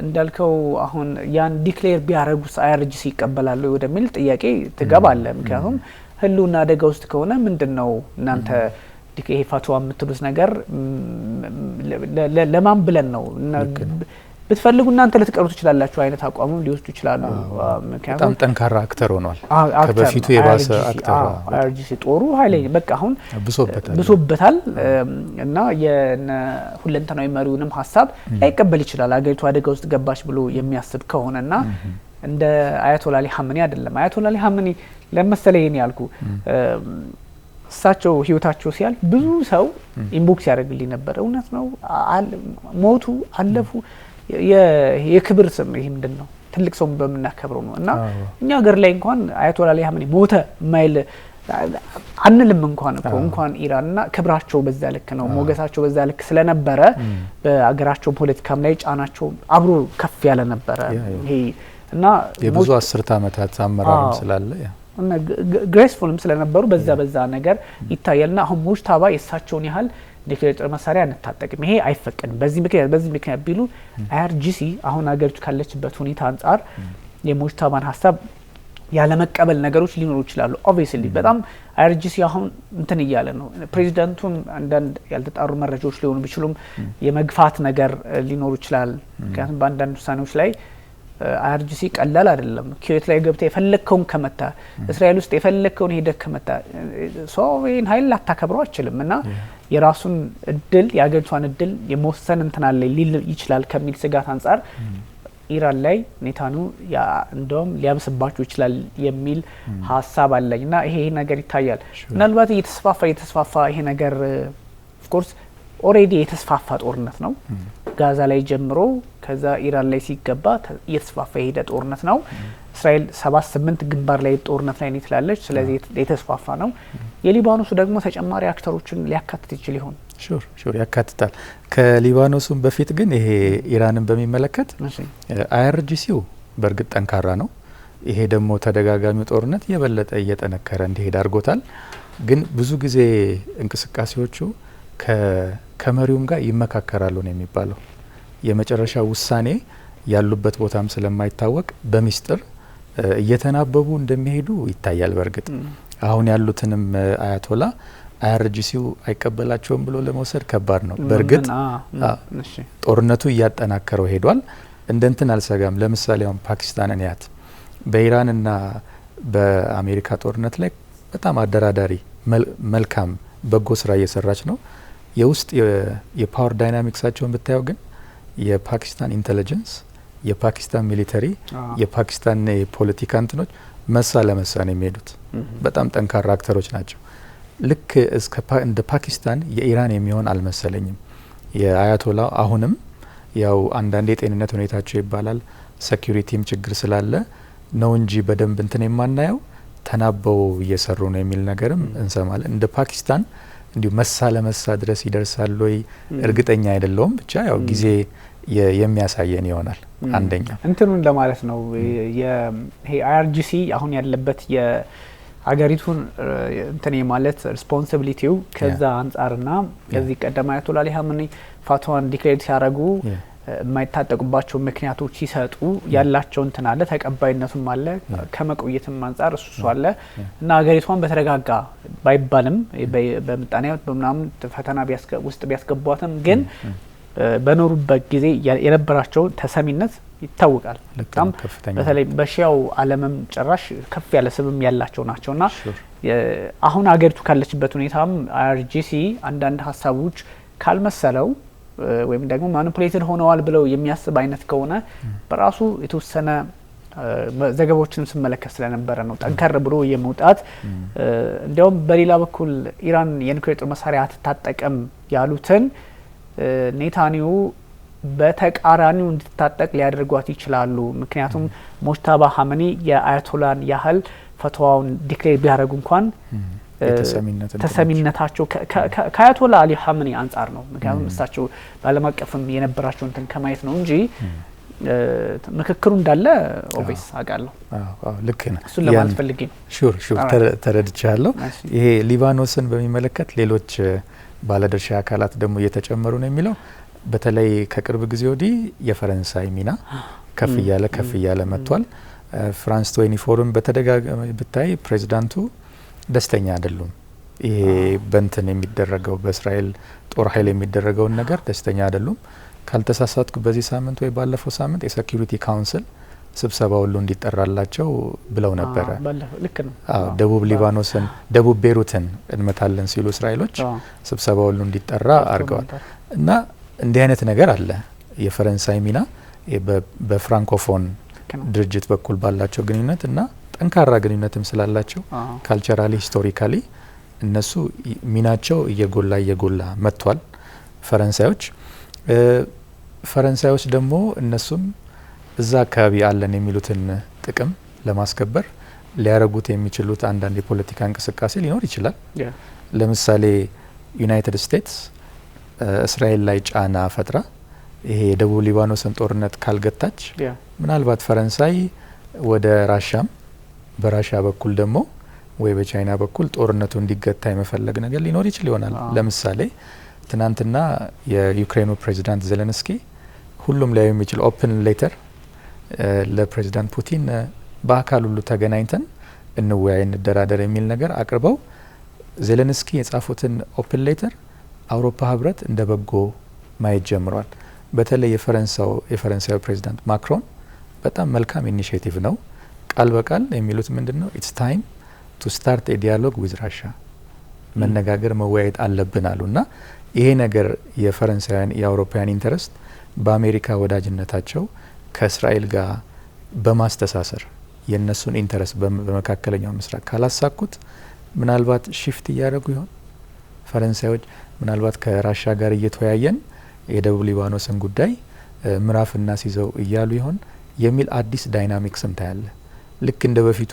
እንዳልከው አሁን ያን ዲክሌር ቢያረጉስ አይአርጂሲ ይቀበላሉ ወደሚል ጥያቄ ትገባለ። ምክንያቱም ህልውና አደጋ ውስጥ ከሆነ ምንድነው እናንተ ይሄ ፋትዋ የምትሉት ነገር ለማን ብለን ነው ብትፈልጉ እናንተ ልትቀሩ ትችላላችሁ አይነት አቋሙ ሊወስዱ ይችላሉ። ምክንያቱም በጣም ጠንካራ አክተር ሆኗል። ከበፊቱ የባሰ አክተር አይአርጂሲ ጦሩ ኃይለኛ በቃ አሁን ብሶበታል እና ሁለንተናዊ መሪውንም ሀሳብ ላይቀበል ይችላል አገሪቱ አደጋ ውስጥ ገባች ብሎ የሚያስብ ከሆነና እንደ አያቶላ አሊ ኻሜኔይ አይደለም። አያቶላ አሊ ኻሜኔይ ለምሳሌ ያልኩ እሳቸው ህይወታቸው ሲያል ብዙ ሰው ኢንቦክስ ያደርግልኝ ነበር። እውነት ነው ሞቱ አለፉ የክብር ስም ይሄ ምንድነው ትልቅ ሰው በመናከብረው ነው እና እኛ ሀገር ላይ እንኳን አያቶላ አሊ ኻሜኔይ ሞተ ማይል አንልም እንኳን ኢራንና ክብራቸው በዛ ልክ ነው ሞገሳቸው በዛ ልክ ስለነበረ በአገራቸው ፖለቲካም ላይ ጫናቸው አብሮ ከፍ ያለ ነበረ። ይሄ እና የብዙ አስርተ ዓመታት አመራርም ስላለ እና ግሬስፉልም ስለነበሩ በዛ ነገር ይታያልና አሁን ሙጅተባ የእሳቸውን ያህል ኒውክሌር ጦር መሳሪያ እንታጠቅም ይሄ አይፈቀድም በዚህ ምክንያት ቢሉ አይአርጂሲ አሁን አገሪቱ ካለችበት ሁኔታ አንጻር የሙጅተባን ሀሳብ ያለ መቀበል ነገሮች ሊኖሩ ይችላሉ። ኦብቪየስሊ በጣም አይአርጂሲ አሁን እንትን እያለ ነው። ፕሬዚዳንቱን አንዳንድ ያልተጣሩ መረጃዎች ሊሆኑ ቢችሉም የመግፋት ነገር ሊኖሩ ይችላል። ምክንያቱም በአንዳንድ ውሳኔዎች ላይ አይአርጂሲ ቀላል አይደለም። ኩዌት ላይ ገብተ የፈለከውን ከመታ እስራኤል ውስጥ የፈለከውን ሄደ ከመታ ሶቪየን ኃይል ላታከብረው አይችልም እና የራሱን እድል የአገሪቷን እድል የመወሰን እንትናለ ሊል ይችላል ከሚል ስጋት አንጻር ኢራን ላይ ኔታኑ እንደውም ሊያብስባቸው ይችላል የሚል ሀሳብ አለኝና ይሄ ነገር ይታያል። ምናልባት እየተስፋፋ ይሄ ነገር ኦፍ ኮርስ ኦሬዲ የተስፋፋ ጦርነት ነው። ጋዛ ላይ ጀምሮ ከዛ ኢራን ላይ ሲገባ እየተስፋፋ የሄደ ጦርነት ነው። እስራኤል 78 ግንባር ላይ ጦርነት ላይ ነው ትላለች። ስለዚህ የተስፋፋ ነው። የሊባኖሱ ደግሞ ተጨማሪ አክተሮችን ሊያካትት ይችል ይሆን? ሹር ያካትታል። ከሊባኖሱም በፊት ግን ይሄ ኢራንን በሚመለከት አይአርጂሲው በእርግጥ ጠንካራ ነው። ይሄ ደግሞ ተደጋጋሚው ጦርነት የበለጠ እየጠነከረ እንዲሄድ አድርጎታል። ግን ብዙ ጊዜ እንቅስቃሴዎቹ ከመሪውም ጋር ይመካከራሉ ነው የሚባለው። የመጨረሻ ውሳኔ ያሉበት ቦታም ስለማይታወቅ በሚስጥር እየተናበቡ እንደሚሄዱ ይታያል። በእርግጥ አሁን ያሉትንም አያቶላ አይአርጂሲው አይቀበላቸውም ብሎ ለመውሰድ ከባድ ነው። በእርግጥ ጦርነቱ እያጠናከረው ሄዷል። እንደንትን አልሰጋም። ለምሳሌ አሁን ፓኪስታንን ያት በኢራንና በአሜሪካ ጦርነት ላይ በጣም አደራዳሪ መልካም በጎ ስራ እየሰራች ነው። የውስጥ የፓወር ዳይናሚክሳቸውን ብታየው ግን የፓኪስታን ኢንተለጀንስ፣ የፓኪስታን ሚሊተሪ፣ የፓኪስታን የፖለቲካ እንትኖች መሳ ለመሳ ነው የሚሄዱት። በጣም ጠንካራ አክተሮች ናቸው። ልክ እንደ ፓኪስታን የኢራን የሚሆን አልመሰለኝም። የአያቶላ አሁንም ያው አንዳንድ የጤንነት ሁኔታቸው ይባላል ሴኩሪቲም ችግር ስላለ ነው እንጂ በደንብ እንትን የማናየው ተናበው እየሰሩ ነው የሚል ነገርም እንሰማለን። እንደ ፓኪስታን እንዲሁ መሳ ለመሳ ድረስ ይደርሳል ወይ እርግጠኛ አይደለውም። ብቻ ያው ጊዜ የሚያሳየን ይሆናል። አንደኛ እንትኑን ለማለት ነው ይሄ አይአርጂሲ አሁን ያለበት የአገሪቱን እንትን ማለት ሪስፖንሲቢሊቲው ከዛ አንጻርና ከዚህ ቀደም አያቶላ አሊ ኻሜኔይ ፋትዋን ዲክሌር ሲያደርጉ የማይታጠቁባቸው ምክንያቶች ሲሰጡ ያላቸው እንትን አለ፣ ተቀባይነቱም አለ፣ ከመቆየትም አንጻር እሱ አለ እና ሀገሪቷን በተረጋጋ ባይባልም በምጣኔ በምናምን ፈተና ውስጥ ቢያስገቧትም ግን በኖሩበት ጊዜ የነበራቸው ተሰሚነት ይታወቃል። በጣም በተለይ በሺያው ዓለምም ጭራሽ ከፍ ያለ ስብም ያላቸው ናቸውና አሁን ሀገሪቱ ካለችበት ሁኔታም አይአርጂሲ አንዳንድ ሀሳቦች ካልመሰለው ወይም ደግሞ ማኒፑሌትድ ሆነዋል ብለው የሚያስብ አይነት ከሆነ በራሱ የተወሰነ ዘገባዎችን ስመለከት ስለነበረ ነው ጠንከር ብሎ የመውጣት እንዲያውም በሌላ በኩል ኢራን የኒውክሌር ጦር መሳሪያ አትታጠቅም ያሉትን ኔታንያሁ በተቃራኒው እንድትታጠቅ ሊያደርጓት ይችላሉ። ምክንያቱም ሙጅተባ ሀመኒ የአያቶላን ያህል ፈትዋውን ዲክሌር ቢያደርጉ እንኳን ተሰሚነታቸው ከአያቶላ አሊ ሀመኒ አንጻር ነው። ምክንያቱም እሳቸው በዓለም አቀፍም የነበራቸው እንትን ከማየት ነው እንጂ ምክክሩ እንዳለ ኦቤስ አውቃለሁ። ልክ ነህ። እሱን ለማለት ፈልጌ ነው። ሹር ተረድቻለሁ። ይሄ ሊባኖስን በሚመለከት ሌሎች ባለድርሻ አካላት ደግሞ እየተጨመሩ ነው የሚለው በተለይ ከቅርብ ጊዜ ወዲህ የፈረንሳይ ሚና ከፍ እያለ መጥቷል። ፍራንስ 24ም በተደጋጋሚ ብታይ ፕሬዚዳንቱ ደስተኛ አይደሉም። ይሄ በእንትን የሚደረገው በእስራኤል ጦር ኃይል የሚደረገውን ነገር ደስተኛ አይደሉም። ካልተሳሳትኩ በዚህ ሳምንት ወይ ባለፈው ሳምንት የሴኩሪቲ ካውንስል ስብሰባ ሁሉ እንዲጠራላቸው ብለው ነበረ። ልክ ነው። ደቡብ ሊባኖስን ደቡብ ቤሩትን እንመታለን ሲሉ እስራኤሎች ስብሰባ ሁሉ እንዲጠራ አድርገዋል። እና እንዲህ አይነት ነገር አለ። የፈረንሳይ ሚና በፍራንኮፎን ድርጅት በኩል ባላቸው ግንኙነት እና ጠንካራ ግንኙነትም ስላላቸው ካልቸራሊ ሂስቶሪካሊ እነሱ ሚናቸው እየጎላ መጥቷል። ፈረንሳዮች ደግሞ እነሱም እዛ አካባቢ አለን የሚሉትን ጥቅም ለማስከበር ሊያረጉት የሚችሉት አንዳንድ የፖለቲካ እንቅስቃሴ ሊኖር ይችላል። ለምሳሌ ዩናይትድ ስቴትስ እስራኤል ላይ ጫና ፈጥራ ይሄ የደቡብ ሊባኖስን ጦርነት ካልገታች ምናልባት ፈረንሳይ ወደ ራሻም በራሻ በኩል ደግሞ ወይ በቻይና በኩል ጦርነቱ እንዲገታ የመፈለግ ነገር ሊኖር ይችል ይሆናል። ለምሳሌ ትናንትና የዩክሬኑ ፕሬዚዳንት ዜሌንስኪ ሁሉም ላይ የሚችል ኦፕን ሌተር ለፕሬዚዳንት ፑቲን በአካል ሁሉ ተገናኝተን እንወያይ እንደራደር የሚል ነገር አቅርበው ዜሌንስኪ የጻፉትን ኦፕን ሌተር አውሮፓ ህብረት እንደ በጎ ማየት ጀምሯል። በተለይ የፈረንሳዩ ፕሬዚዳንት ማክሮን በጣም መልካም ኢኒሺዬቲቭ ነው። ቃል በቃል የሚሉት ምንድነው? ኢትስ ታይም ቱ ስታርት ኤ ዲያሎግ ዊዝ ራሻ፣ መነጋገር መወያየት አለብን አሉና ይሄ ነገር የፈረንሳውያን የአውሮፓውያን ኢንተረስት በአሜሪካ ወዳጅነታቸው ከእስራኤል ጋር በማስተሳሰር የነሱን ኢንተረስት በመካከለኛው ምስራቅ ካላሳኩት ምናልባት ሺፍት እያደረጉ ይሆን ፈረንሳዮች ምናልባት ከራሻ ጋር እየተወያየን የደቡብ ሊባኖስን ጉዳይ ምዕራፍ እናስይዘው እያሉ ይሆን የሚል አዲስ ዳይናሚክስም ታያለ። ልክ እንደ በፊቱ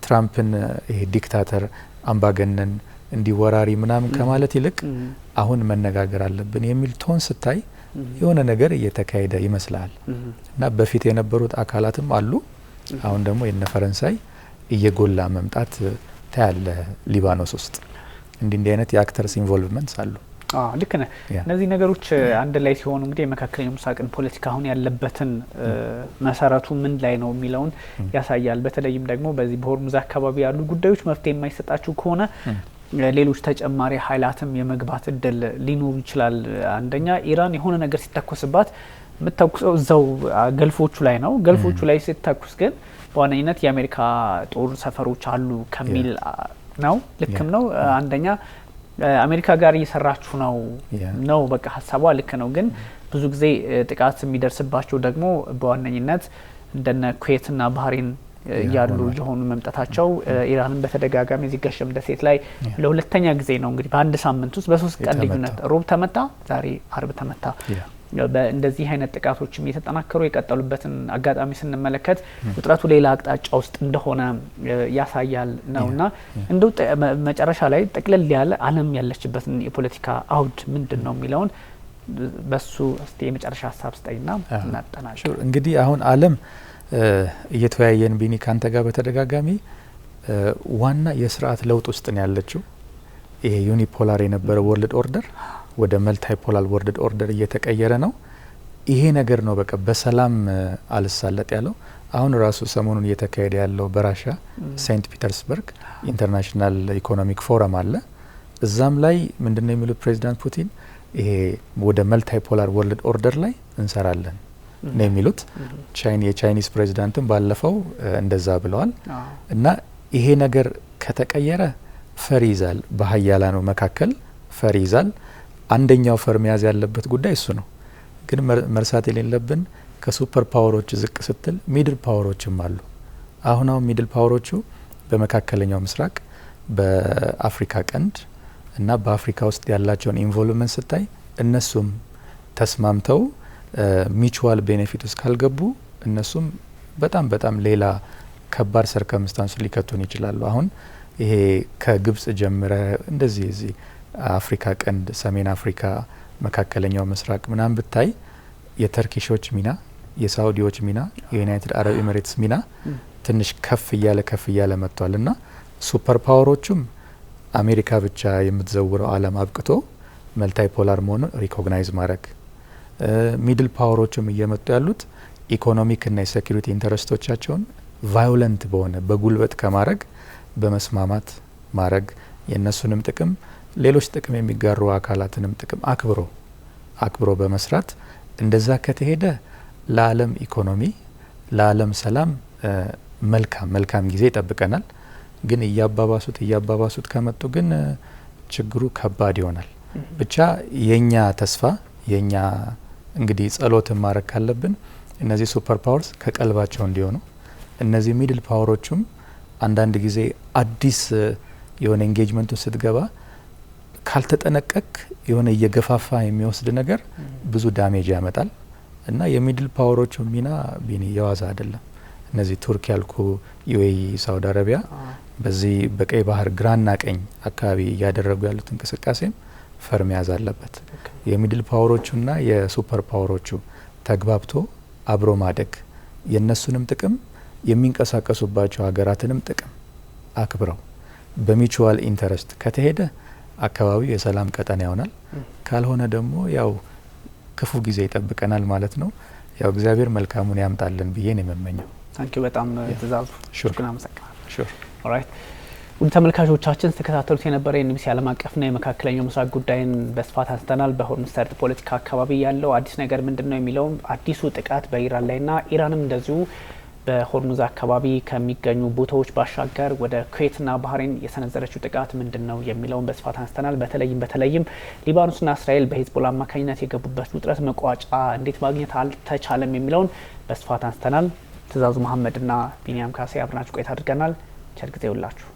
ትራምፕን ይሄ ዲክታተር አምባገነን እንዲወራሪ ምናምን ከማለት ይልቅ አሁን መነጋገር አለብን የሚል ቶን ስታይ የሆነ ነገር እየተካሄደ ይመስላል። እና በፊት የነበሩት አካላትም አሉ። አሁን ደግሞ የነ ፈረንሳይ እየጎላ መምጣት ታያለ ሊባኖስ ውስጥ እንዲህ አይነት የአክተርስ ኢንቮልቭመንትስ አሉ። ልክ ነህ። እነዚህ ነገሮች አንድ ላይ ሲሆኑ እንግዲህ የመካከለኛው ምስራቅን ፖለቲካ አሁን ያለበትን መሰረቱ ምን ላይ ነው የሚለውን ያሳያል። በተለይም ደግሞ በዚህ በሆርሙዝ አካባቢ ያሉ ጉዳዮች መፍትሄ የማይሰጣቸው ከሆነ ሌሎች ተጨማሪ ኃይላትም የመግባት እድል ሊኖር ይችላል። አንደኛ ኢራን የሆነ ነገር ሲተኮስባት የምትተኩሰው እዛው ገልፎቹ ላይ ነው። ገልፎቹ ላይ ስትተኩስ ግን በዋነኝነት የአሜሪካ ጦር ሰፈሮች አሉ ከሚል ነው። ልክም ነው። አንደኛ አሜሪካ ጋር እየሰራችሁ ነው በቃ ሀሳቧ ልክ ነው። ግን ብዙ ጊዜ ጥቃት የሚደርስባቸው ደግሞ በዋነኝነት እንደነ ኩዌትና ባህሬን ያሉ የሆኑ መምጣታቸው ኢራንን በተደጋጋሚ እዚህ ገሸም ደሴት ላይ ለሁለተኛ ጊዜ ነው እንግዲህ በአንድ ሳምንት ውስጥ በሶስት ቀን ልዩነት ሮብ ተመታ፣ ዛሬ አርብ ተመታ። በእንደዚህ አይነት ጥቃቶችም እየተጠናከሩ የቀጠሉበትን አጋጣሚ ስንመለከት ውጥረቱ ሌላ አቅጣጫ ውስጥ እንደሆነ ያሳያል ነውና እንደው መጨረሻ ላይ ጠቅለል ያለ ዓለም ያለችበትን የፖለቲካ አውድ ምንድነው የሚለውን በሱ እስቲ የመጨረሻ ሀሳብ ስጠይና እናጠናሽ። እንግዲህ አሁን ዓለም እየተወያየን ቢኒ ካንተ ጋር በተደጋጋሚ ዋና የስርዓት ለውጥ ውስጥ ነው ያለችው። ይሄ ዩኒፖላር የነበረ ወርልድ ኦርደር ወደ መልታይፖላር ወርልድ ኦርደር እየተቀየረ ነው። ይሄ ነገር ነው በቃ በሰላም አልሳለጥ ያለው። አሁን ራሱ ሰሞኑን እየተካሄደ ያለው በራሻ ሴንት ፒተርስበርግ ኢንተርናሽናል ኢኮኖሚክ ፎረም አለ። እዛም ላይ ምንድነው የሚሉት ፕሬዚዳንት ፑቲን ይሄ ወደ መልታይፖላር ወርልድ ኦርደር ላይ እንሰራለን ነው የሚሉት። የቻይኒዝ ፕሬዚዳንትም ባለፈው እንደዛ ብለዋል። እና ይሄ ነገር ከተቀየረ ፈር ይዛል፣ በሀያላኑ መካከል ፈር ይዛል። አንደኛው ፈር መያዝ ያለበት ጉዳይ እሱ ነው። ግን መርሳት የሌለብን ከሱፐር ፓወሮች ዝቅ ስትል ሚድል ፓወሮችም አሉ። አሁን ሚድል ፓወሮቹ በመካከለኛው ምስራቅ፣ በአፍሪካ ቀንድ እና በአፍሪካ ውስጥ ያላቸውን ኢንቮልቭመንት ስታይ እነሱም ተስማምተው ሚቹዋል ቤኔፊት ውስጥ ካልገቡ እነሱም በጣም ሌላ ከባድ ሰርከምስታንስ ሊከቱን ይችላሉ። አሁን ይሄ ከግብጽ ጀምረ እንደዚህ እዚህ አፍሪካ ቀንድ፣ ሰሜን አፍሪካ፣ መካከለኛው ምስራቅ ምናምን ብታይ የተርኪሾች ሚና፣ የሳውዲዎች ሚና፣ የዩናይትድ አረብ ኤሚሬትስ ሚና ትንሽ ከፍ እያለ መጥቷል እና ሱፐር ፓወሮቹም አሜሪካ ብቻ የምትዘውረው ዓለም አብቅቶ መልታይ ፖላር መሆኑን ሪኮግናይዝ ማድረግ፣ ሚድል ፓወሮቹም እየመጡ ያሉት ኢኮኖሚክ እና የሴኩሪቲ ኢንተረስቶቻቸውን ቫዮለንት በሆነ በጉልበት ከማድረግ በመስማማት ማድረግ፣ የእነሱንም ጥቅም ሌሎች ጥቅም የሚጋሩ አካላትንም ጥቅም አክብሮ በመስራት እንደዛ ከተሄደ ለዓለም ኢኮኖሚ ለዓለም ሰላም መልካም ጊዜ ይጠብቀናል። ግን እያባባሱት ከመጡ ግን ችግሩ ከባድ ይሆናል። ብቻ የኛ ተስፋ የኛ እንግዲህ ጸሎትን ማድረግ ካለብን እነዚህ ሱፐር ፓወርስ ከቀልባቸው እንዲሆኑ፣ እነዚህ ሚድል ፓወሮቹም አንዳንድ ጊዜ አዲስ የሆነ ኤንጌጅመንቱ ስትገባ ካልተጠነቀቅ የሆነ እየገፋፋ የሚወስድ ነገር ብዙ ዳሜጅ ያመጣል እና የሚድል ፓወሮቹ ሚና የዋዛ አይደለም። እነዚህ ቱርክ ያልኩ፣ ዩኤኢ፣ ሳውዲ አረቢያ በዚህ በቀይ ባህር ግራና ቀኝ አካባቢ እያደረጉ ያሉት እንቅስቃሴም ፈር መያዝ አለበት። የሚድል ፓወሮቹና የሱፐር ፓወሮቹ ተግባብቶ አብሮ ማደግ፣ የነሱንም ጥቅም የሚንቀሳቀሱባቸው ሀገራትንም ጥቅም አክብረው በሚቹዋል ኢንተረስት ከተሄደ አካባቢው የሰላም ቀጠና ይሆናል። ካልሆነ ደግሞ ያው ክፉ ጊዜ ይጠብቀናል ማለት ነው። ያው እግዚአብሔር መልካሙን ያምጣልን ብዬ ነው የምመኘው። ታንኪዩ በጣም ትእዛዙ ሽኩና አመሰግናለሁ። ሹር ኦልራይት ውድ ተመልካቾቻችን ተከታተሉት የነበረ የኤንቢሲ ዓለም አቀፍና የመካከለኛው ምስራቅ ጉዳይን በስፋት አንስተናል። በሆርሙዝ ሰርጥ ፖለቲካ አካባቢ ያለው አዲስ ነገር ምንድነው የሚለው አዲሱ ጥቃት በኢራን ላይና ኢራንም እንደዚሁ በሆርሙዝ አካባቢ ከሚገኙ ቦታዎች ባሻገር ወደ ኩዌትና ባህሬን የሰነዘረችው ጥቃት ምንድነው የሚለውን በስፋት አንስተናል። በተለይም ሊባኖስና እስራኤል በሂዝቦላ አማካኝነት የገቡበት ውጥረት መቋጫ እንዴት ማግኘት አልተቻለም የሚለውን በስፋት አንስተናል። ትእዛዙ መሐመድና ቢኒያም ካሴ አብረናችሁ ቆይታ አድርገናል። ቸር ጊዜ ይውላችሁ።